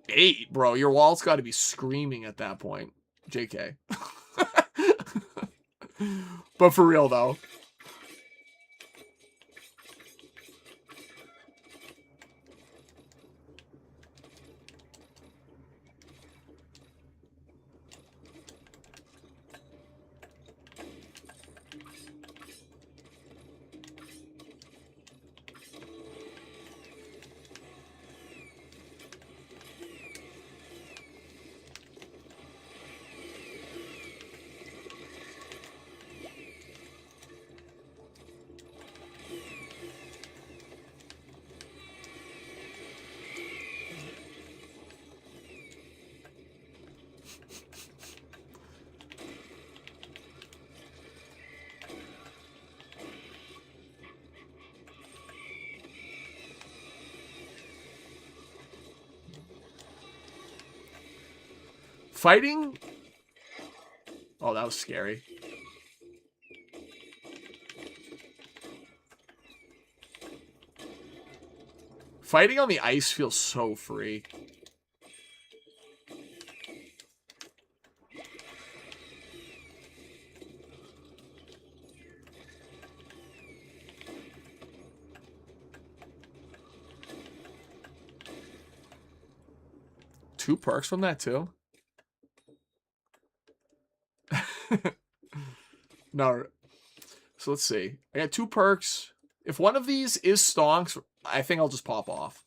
Eight, bro. Your wall's got to be screaming at that point. JK. But for real, though. Fighting? Oh, that was scary. Fighting on the ice feels so free. Two perks from that, too? No. So let's see. I got two perks. If one of these is stonks, I think I'll just pop off.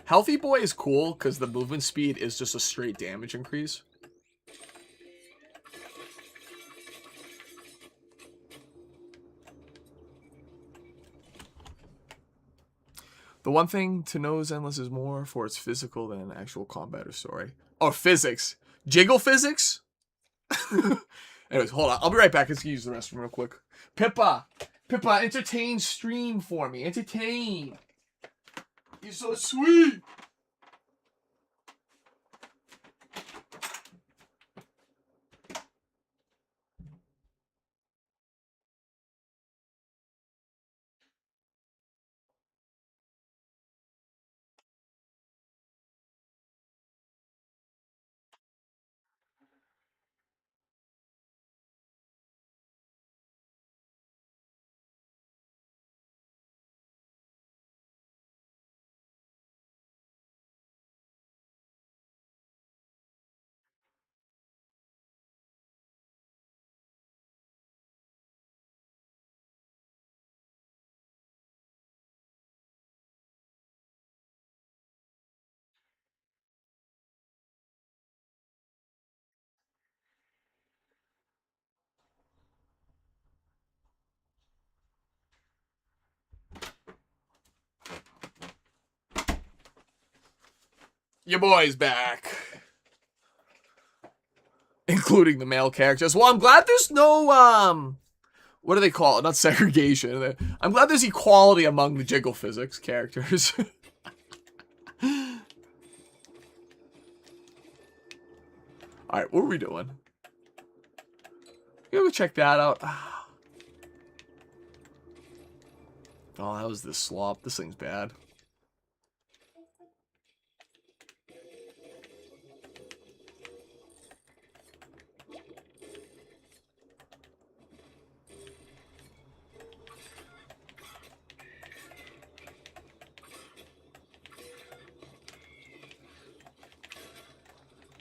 Healthy Boy is cool because the movement speed is just a straight damage increase. The one thing to know is Endless is more for its physical than actual combat or story. Or physics. Jiggle physics? Anyways, hold on. I'll be right back. Let's use the restroom real quick. Pippa! Pippa, entertain stream for me. Entertain! You're so sweet! Your boy's back. Including the male characters. Well, I'm glad there's no, what do they call it? Not segregation. I'm glad there's equality among the Jiggle Physics characters. Alright, what are we doing? Go check that out. Oh, that was the slop. This thing's bad.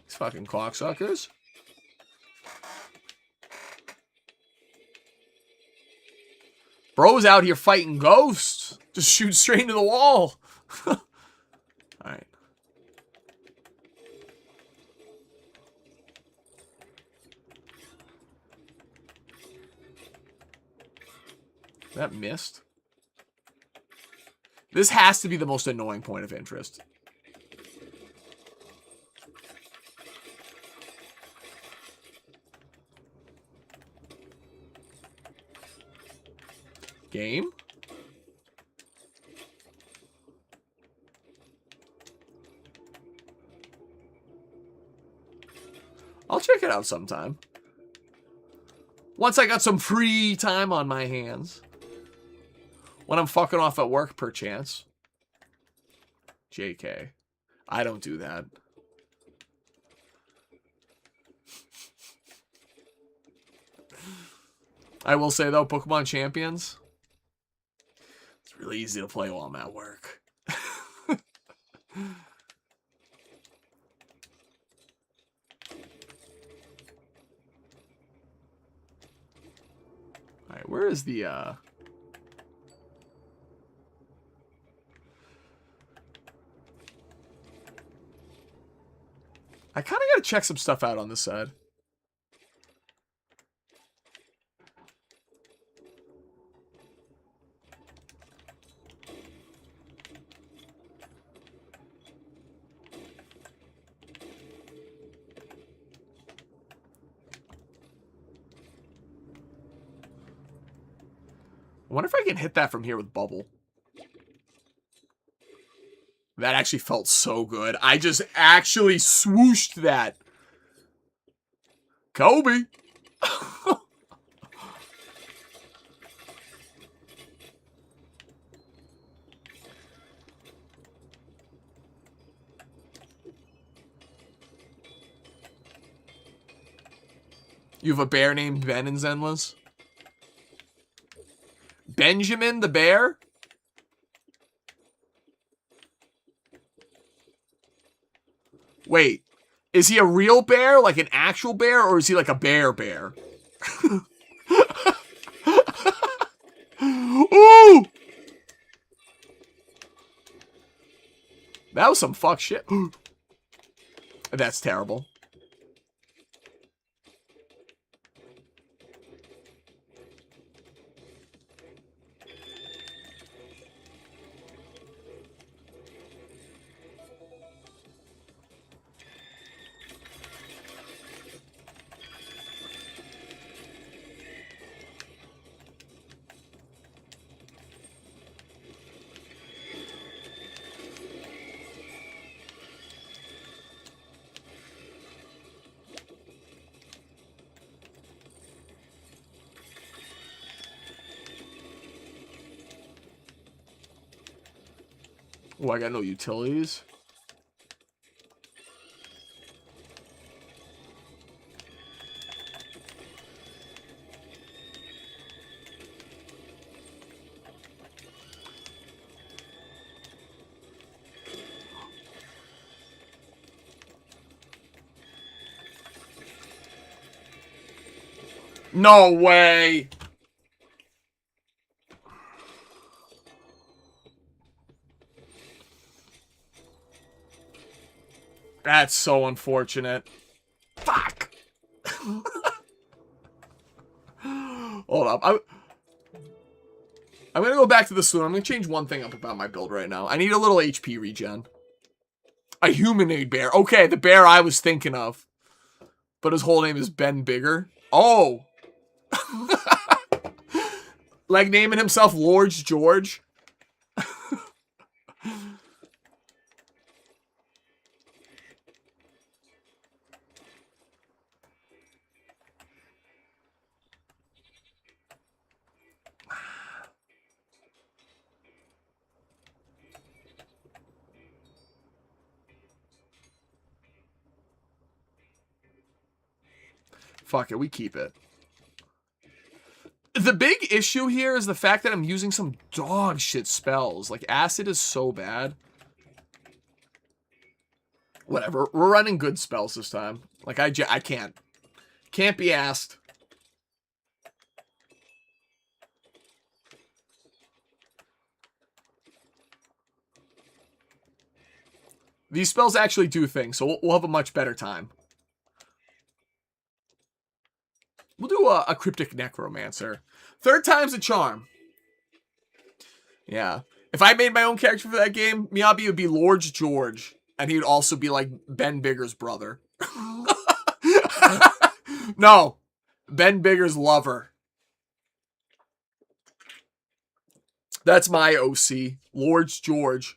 These fucking cocksuckers. Bro's out here fighting ghosts. Just shoot straight into the wall. Alright. That missed. This has to be the most annoying point of interest. Game? I'll check it out sometime. Once I got some free time on my hands. When I'm fucking off at work, perchance. JK. I don't do that. I will say, though, Pokemon Champions... It's really easy to play while I'm at work. Alright, where is the, I kind of got to check some stuff out on this side. I wonder if I can hit that from here with Bubble. That actually felt so good. I just actually swooshed that. Kobe. You have a bear named Ben in Zenless? Benjamin the bear? Wait, is he a real bear? Like an actual bear? Or is he like a bear bear? Ooh! That was some fuck shit. That's terrible. Oh, I got no utilities. No way! That's so unfortunate. Fuck! Hold up. I'm gonna go back to the saloon. I'm gonna change one thing up about my build right now. I need a little HP regen. A humanoid bear. Okay, the bear I was thinking of. But his whole name is Ben Bigger. Oh! Like naming himself Lord George. Fuck it, we keep it. The big issue here is the fact that I'm using some dog shit spells. Like, acid is so bad. Whatever, we're running good spells this time. Like, I can't. Can't be asked. These spells actually do things, so we'll have a much better time. We'll do a Cryptic Necromancer. Third time's a charm. Yeah. If I made my own character for that game, Miyabi would be Lord George. And he would also be like Ben Bigger's brother. No. Ben Bigger's lover. That's my OC. Lord George.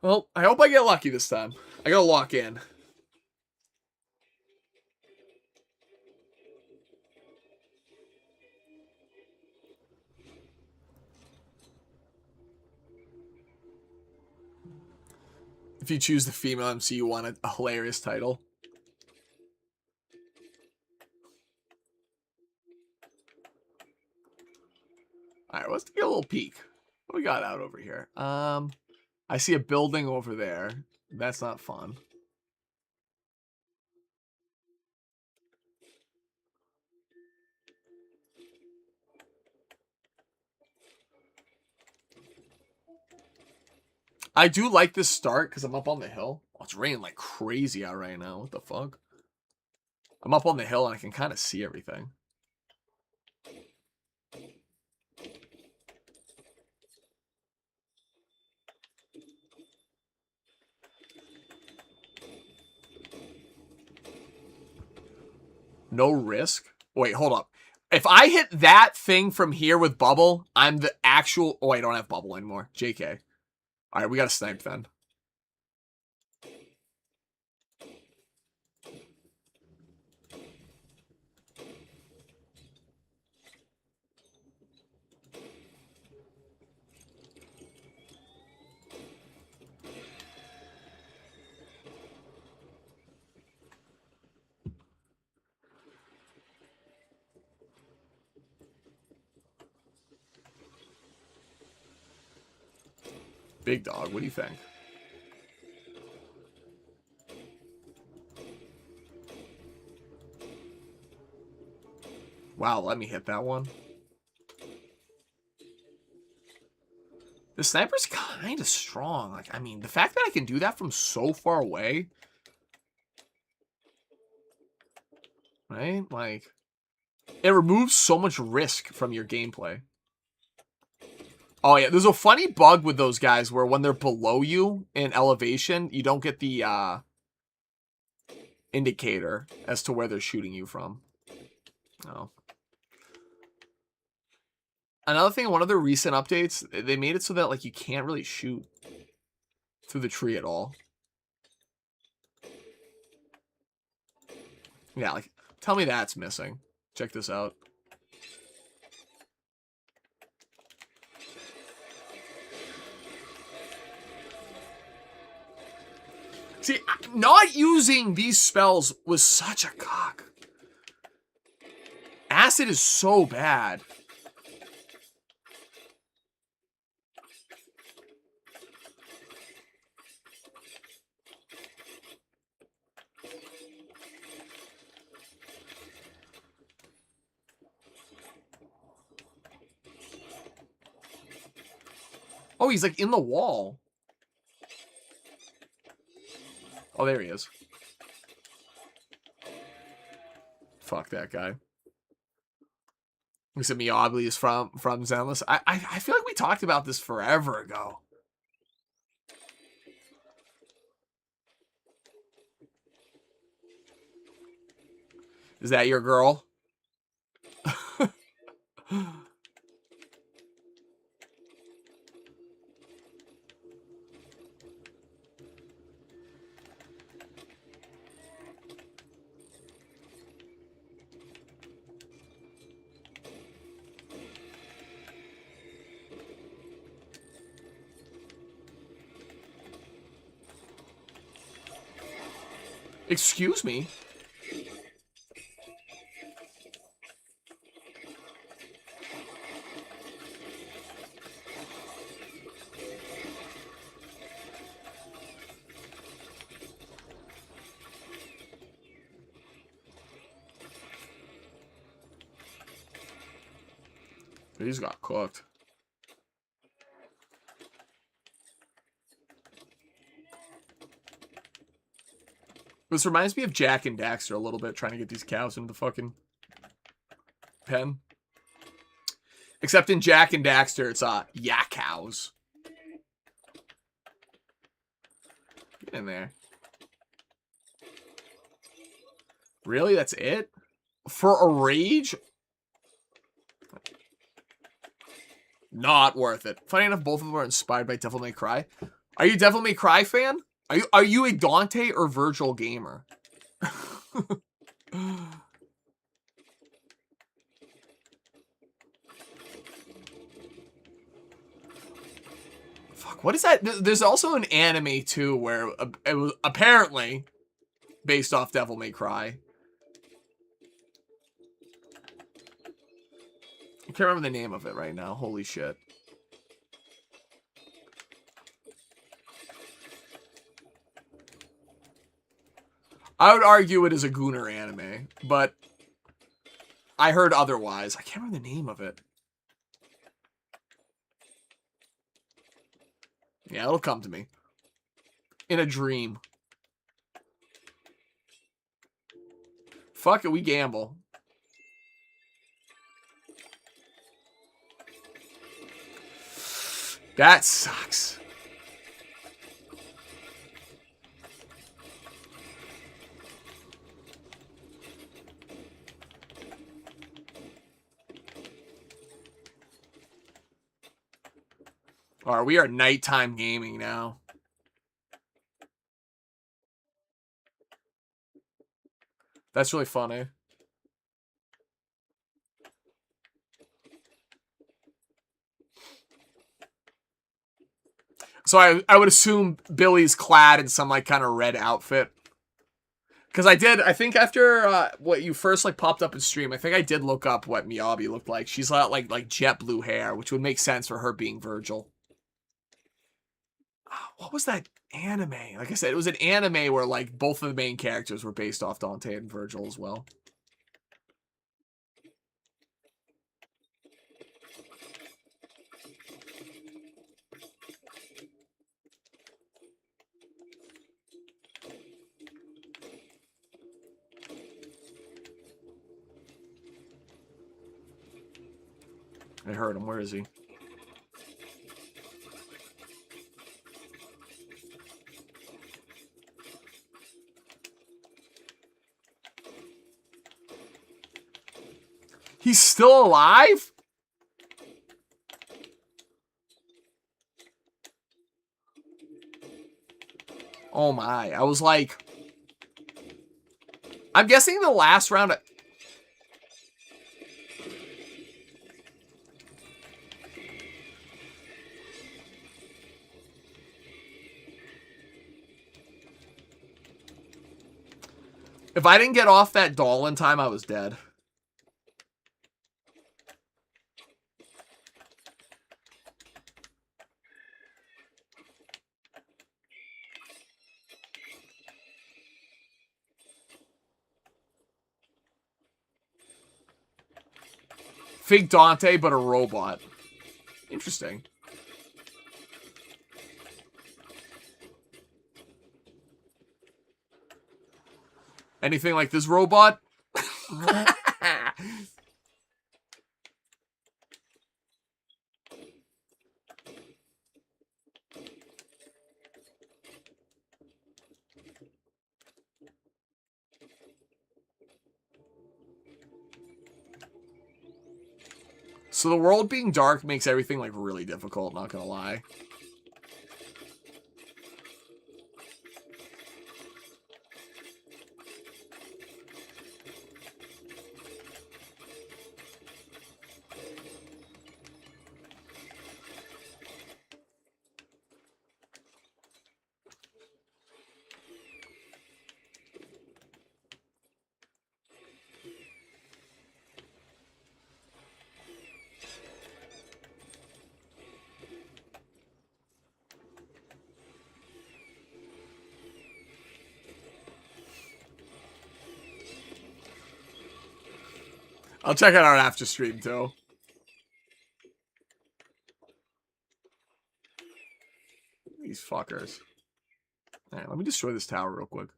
Well, I hope I get lucky this time. I gotta lock in. If you choose the female MC, you want a hilarious title. Alright, let's take a little peek. What we got out over here? I see a building over there. That's not fun. I do like this start because I'm up on the hill. Oh, it's raining like crazy out right now. What the fuck? I'm up on the hill and I can kind of see everything. No risk? Wait, hold up. If I hit that thing from here with bubble, I'm the actual... Oh, I don't have bubble anymore. JK. Alright, we gotta snipe then. Big dog, what do you think? Wow, let me hit that one. The sniper's kind of strong. Like, I mean, the fact that I can do that from so far away. Right? Like, it removes so much risk from your gameplay. Oh, yeah. There's a funny bug with those guys where when they're below you in elevation, you don't get the indicator as to where they're shooting you from. Oh. Another thing, one of the recent updates, they made it so that, like, you can't really shoot through the tree at all. Yeah, like, tell me that's missing. Check this out. See, not using these spells was such a cock. Acid is so bad. Oh, he's like in the wall. Oh, there he is. Fuck that guy. We said Miobli is from Zenless. I feel like we talked about this forever ago. Is that your girl? Excuse me? He's got cooked. This reminds me of Jak and Daxter a little bit, trying to get these cows into the fucking pen. Except in Jak and Daxter, it's yak cows. Get in there. Really? That's it? For a rage? Not worth it. Funny enough, both of them are inspired by Devil May Cry. Are you a Devil May Cry fan? Are you a Dante or Virgil gamer? Fuck, what is that? There's also an anime too where it was apparently based off Devil May Cry. I can't remember the name of it right now. Holy shit. I would argue it is a Gooner anime, but I heard otherwise. I can't remember the name of it. Yeah, it'll come to me. In a dream. Fuck it, we gamble. That sucks. Alright, we are nighttime gaming now. That's really funny. So I would assume Billy's clad in some like kind of red outfit. Because I think after what you first like popped up in stream, I think I did look up what Miyabi looked like. She's got like jet blue hair, which would make sense for her being Virgil. What was that anime? Like I said, it was an anime where like both of the main characters were based off Dante and Virgil as well. I heard him. Where is he? He's still alive? Oh my. I was like... I'm guessing the last round... If I didn't get off that doll in time, I was dead. Fake Dante, but a robot. Interesting. Anything like this robot? So the world being dark makes everything, like, really difficult, not gonna lie. I'll check it out after stream, too. These fuckers. Alright, let me destroy this tower real quick.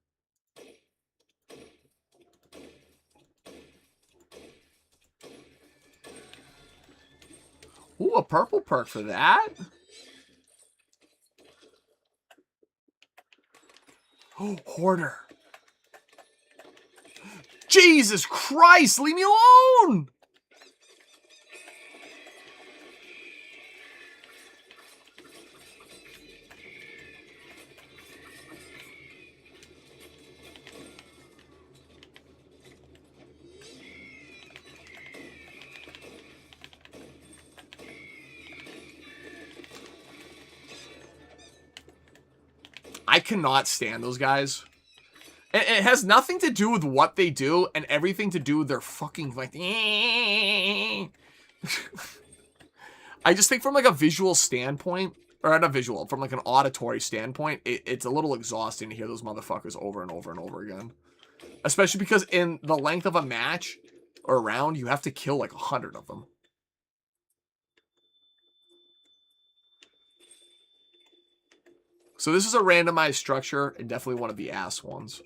Ooh, a purple perk for that? Oh, Hoarder. Jesus Christ, leave me alone! I cannot stand those guys. It has nothing to do with what they do and everything to do with their fucking, like, I just think from, like, a visual standpoint, or not a visual, from, like, an auditory standpoint, it's a little exhausting to hear those motherfuckers over and over and over again. Especially because in the length of a match or round, you have to kill, like, 100 of them. So this is a randomized structure, and definitely one of the ass ones.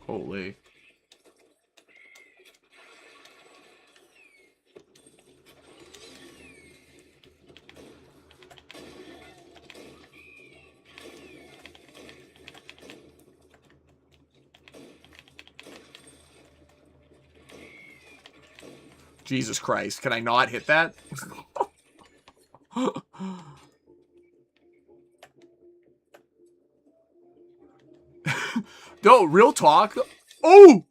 Holy. Jesus Christ, can I not hit that? No, real talk. Oh!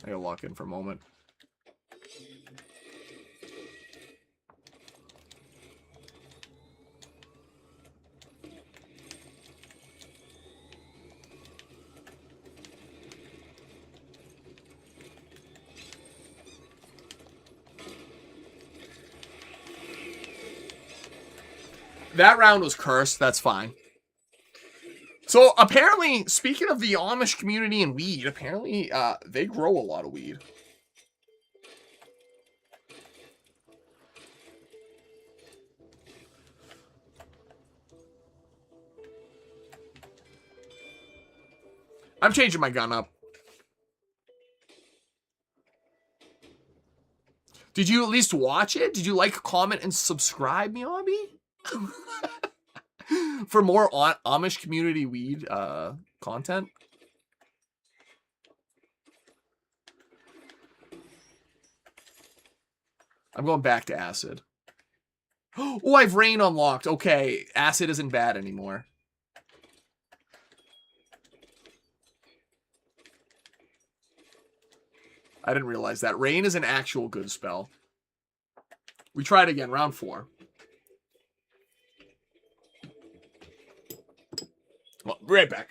I gotta lock in for a moment. That round was cursed. That's fine. So apparently, speaking of the Amish community and weed, apparently they grow a lot of weed. I'm changing my gun up. Did you at least watch it? Did you like, comment, and subscribe, Miyabi? For more Amish community weed content? I'm going back to acid. Oh, I've rain unlocked. Okay, acid isn't bad anymore. I didn't realize that. Rain is an actual good spell. We try it again, round 4. Well, right back.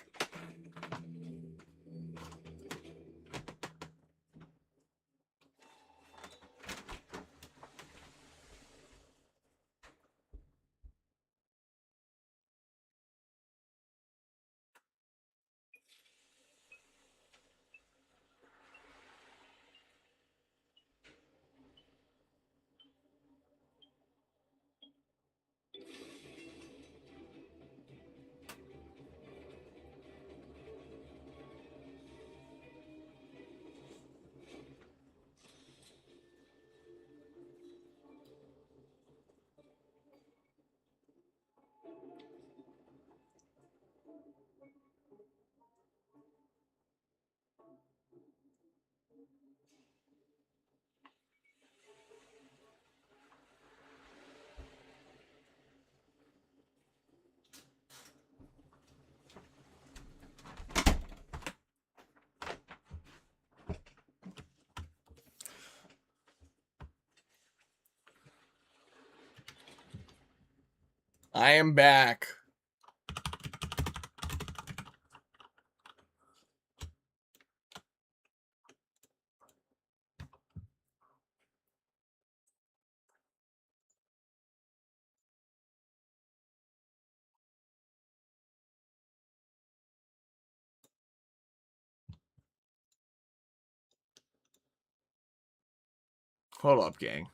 I am back. Hold up, gang.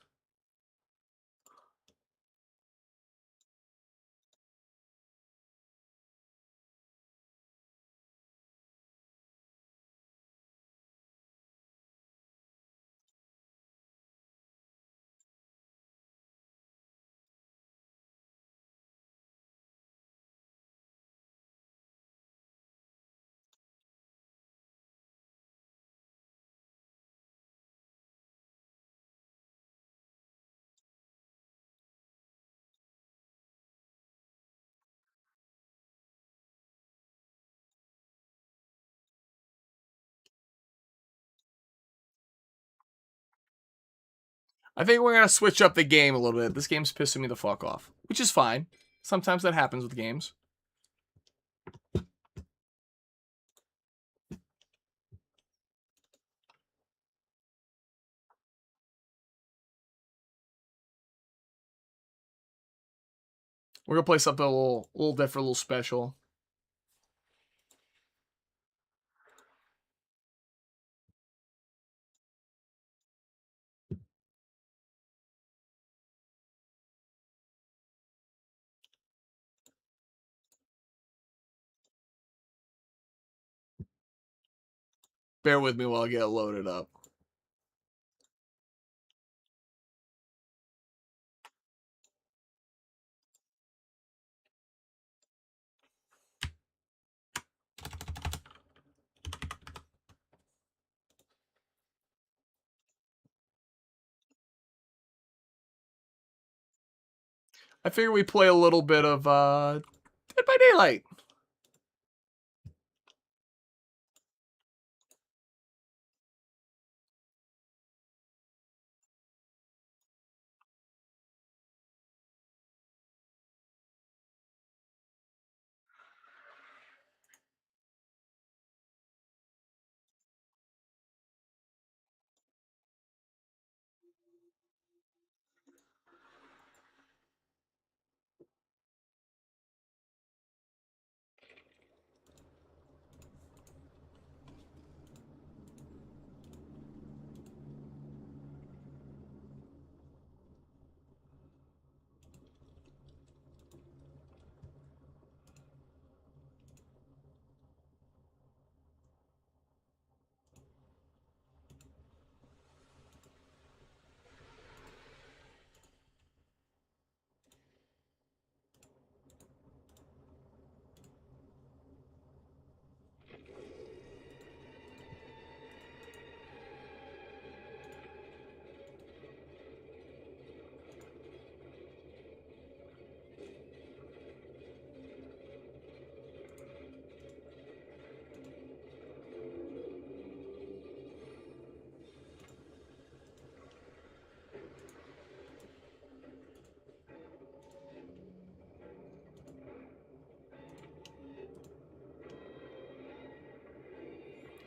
I think we're going to switch up the game a little bit. This game's pissing me the fuck off, which is fine. Sometimes that happens with games. We're going to play something a little different, a little special. Bear with me while I get it loaded up. I figure we play a little bit of Dead by Daylight.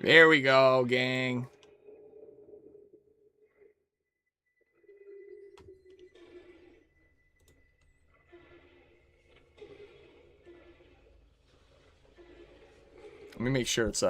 There we go, gang. Let me make sure it's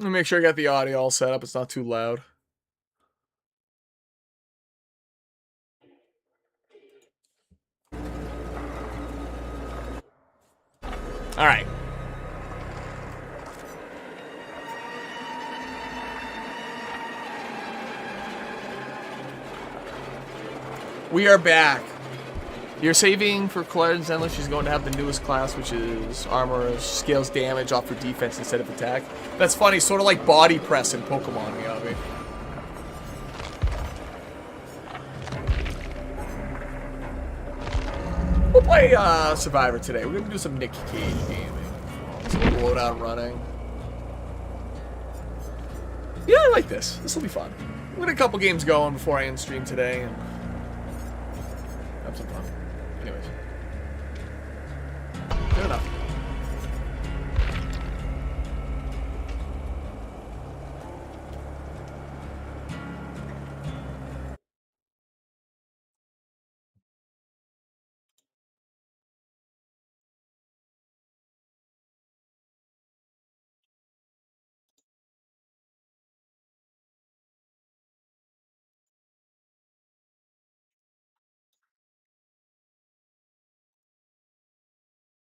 let me make sure I got the audio all set up. It's not too loud. All right. We are back. You're saving for Clarence Zenler. She's going to have the newest class, which is armor, scales damage off for defense instead of attack. That's funny, sort of like body press in Pokemon, you know what I mean? We'll play Survivor today. We're going to do some Nick Cage gaming. Some loadout running. Yeah, I like this. This will be fun. We'll get a couple games going before I end stream today. And have some fun. Anyways. Good enough.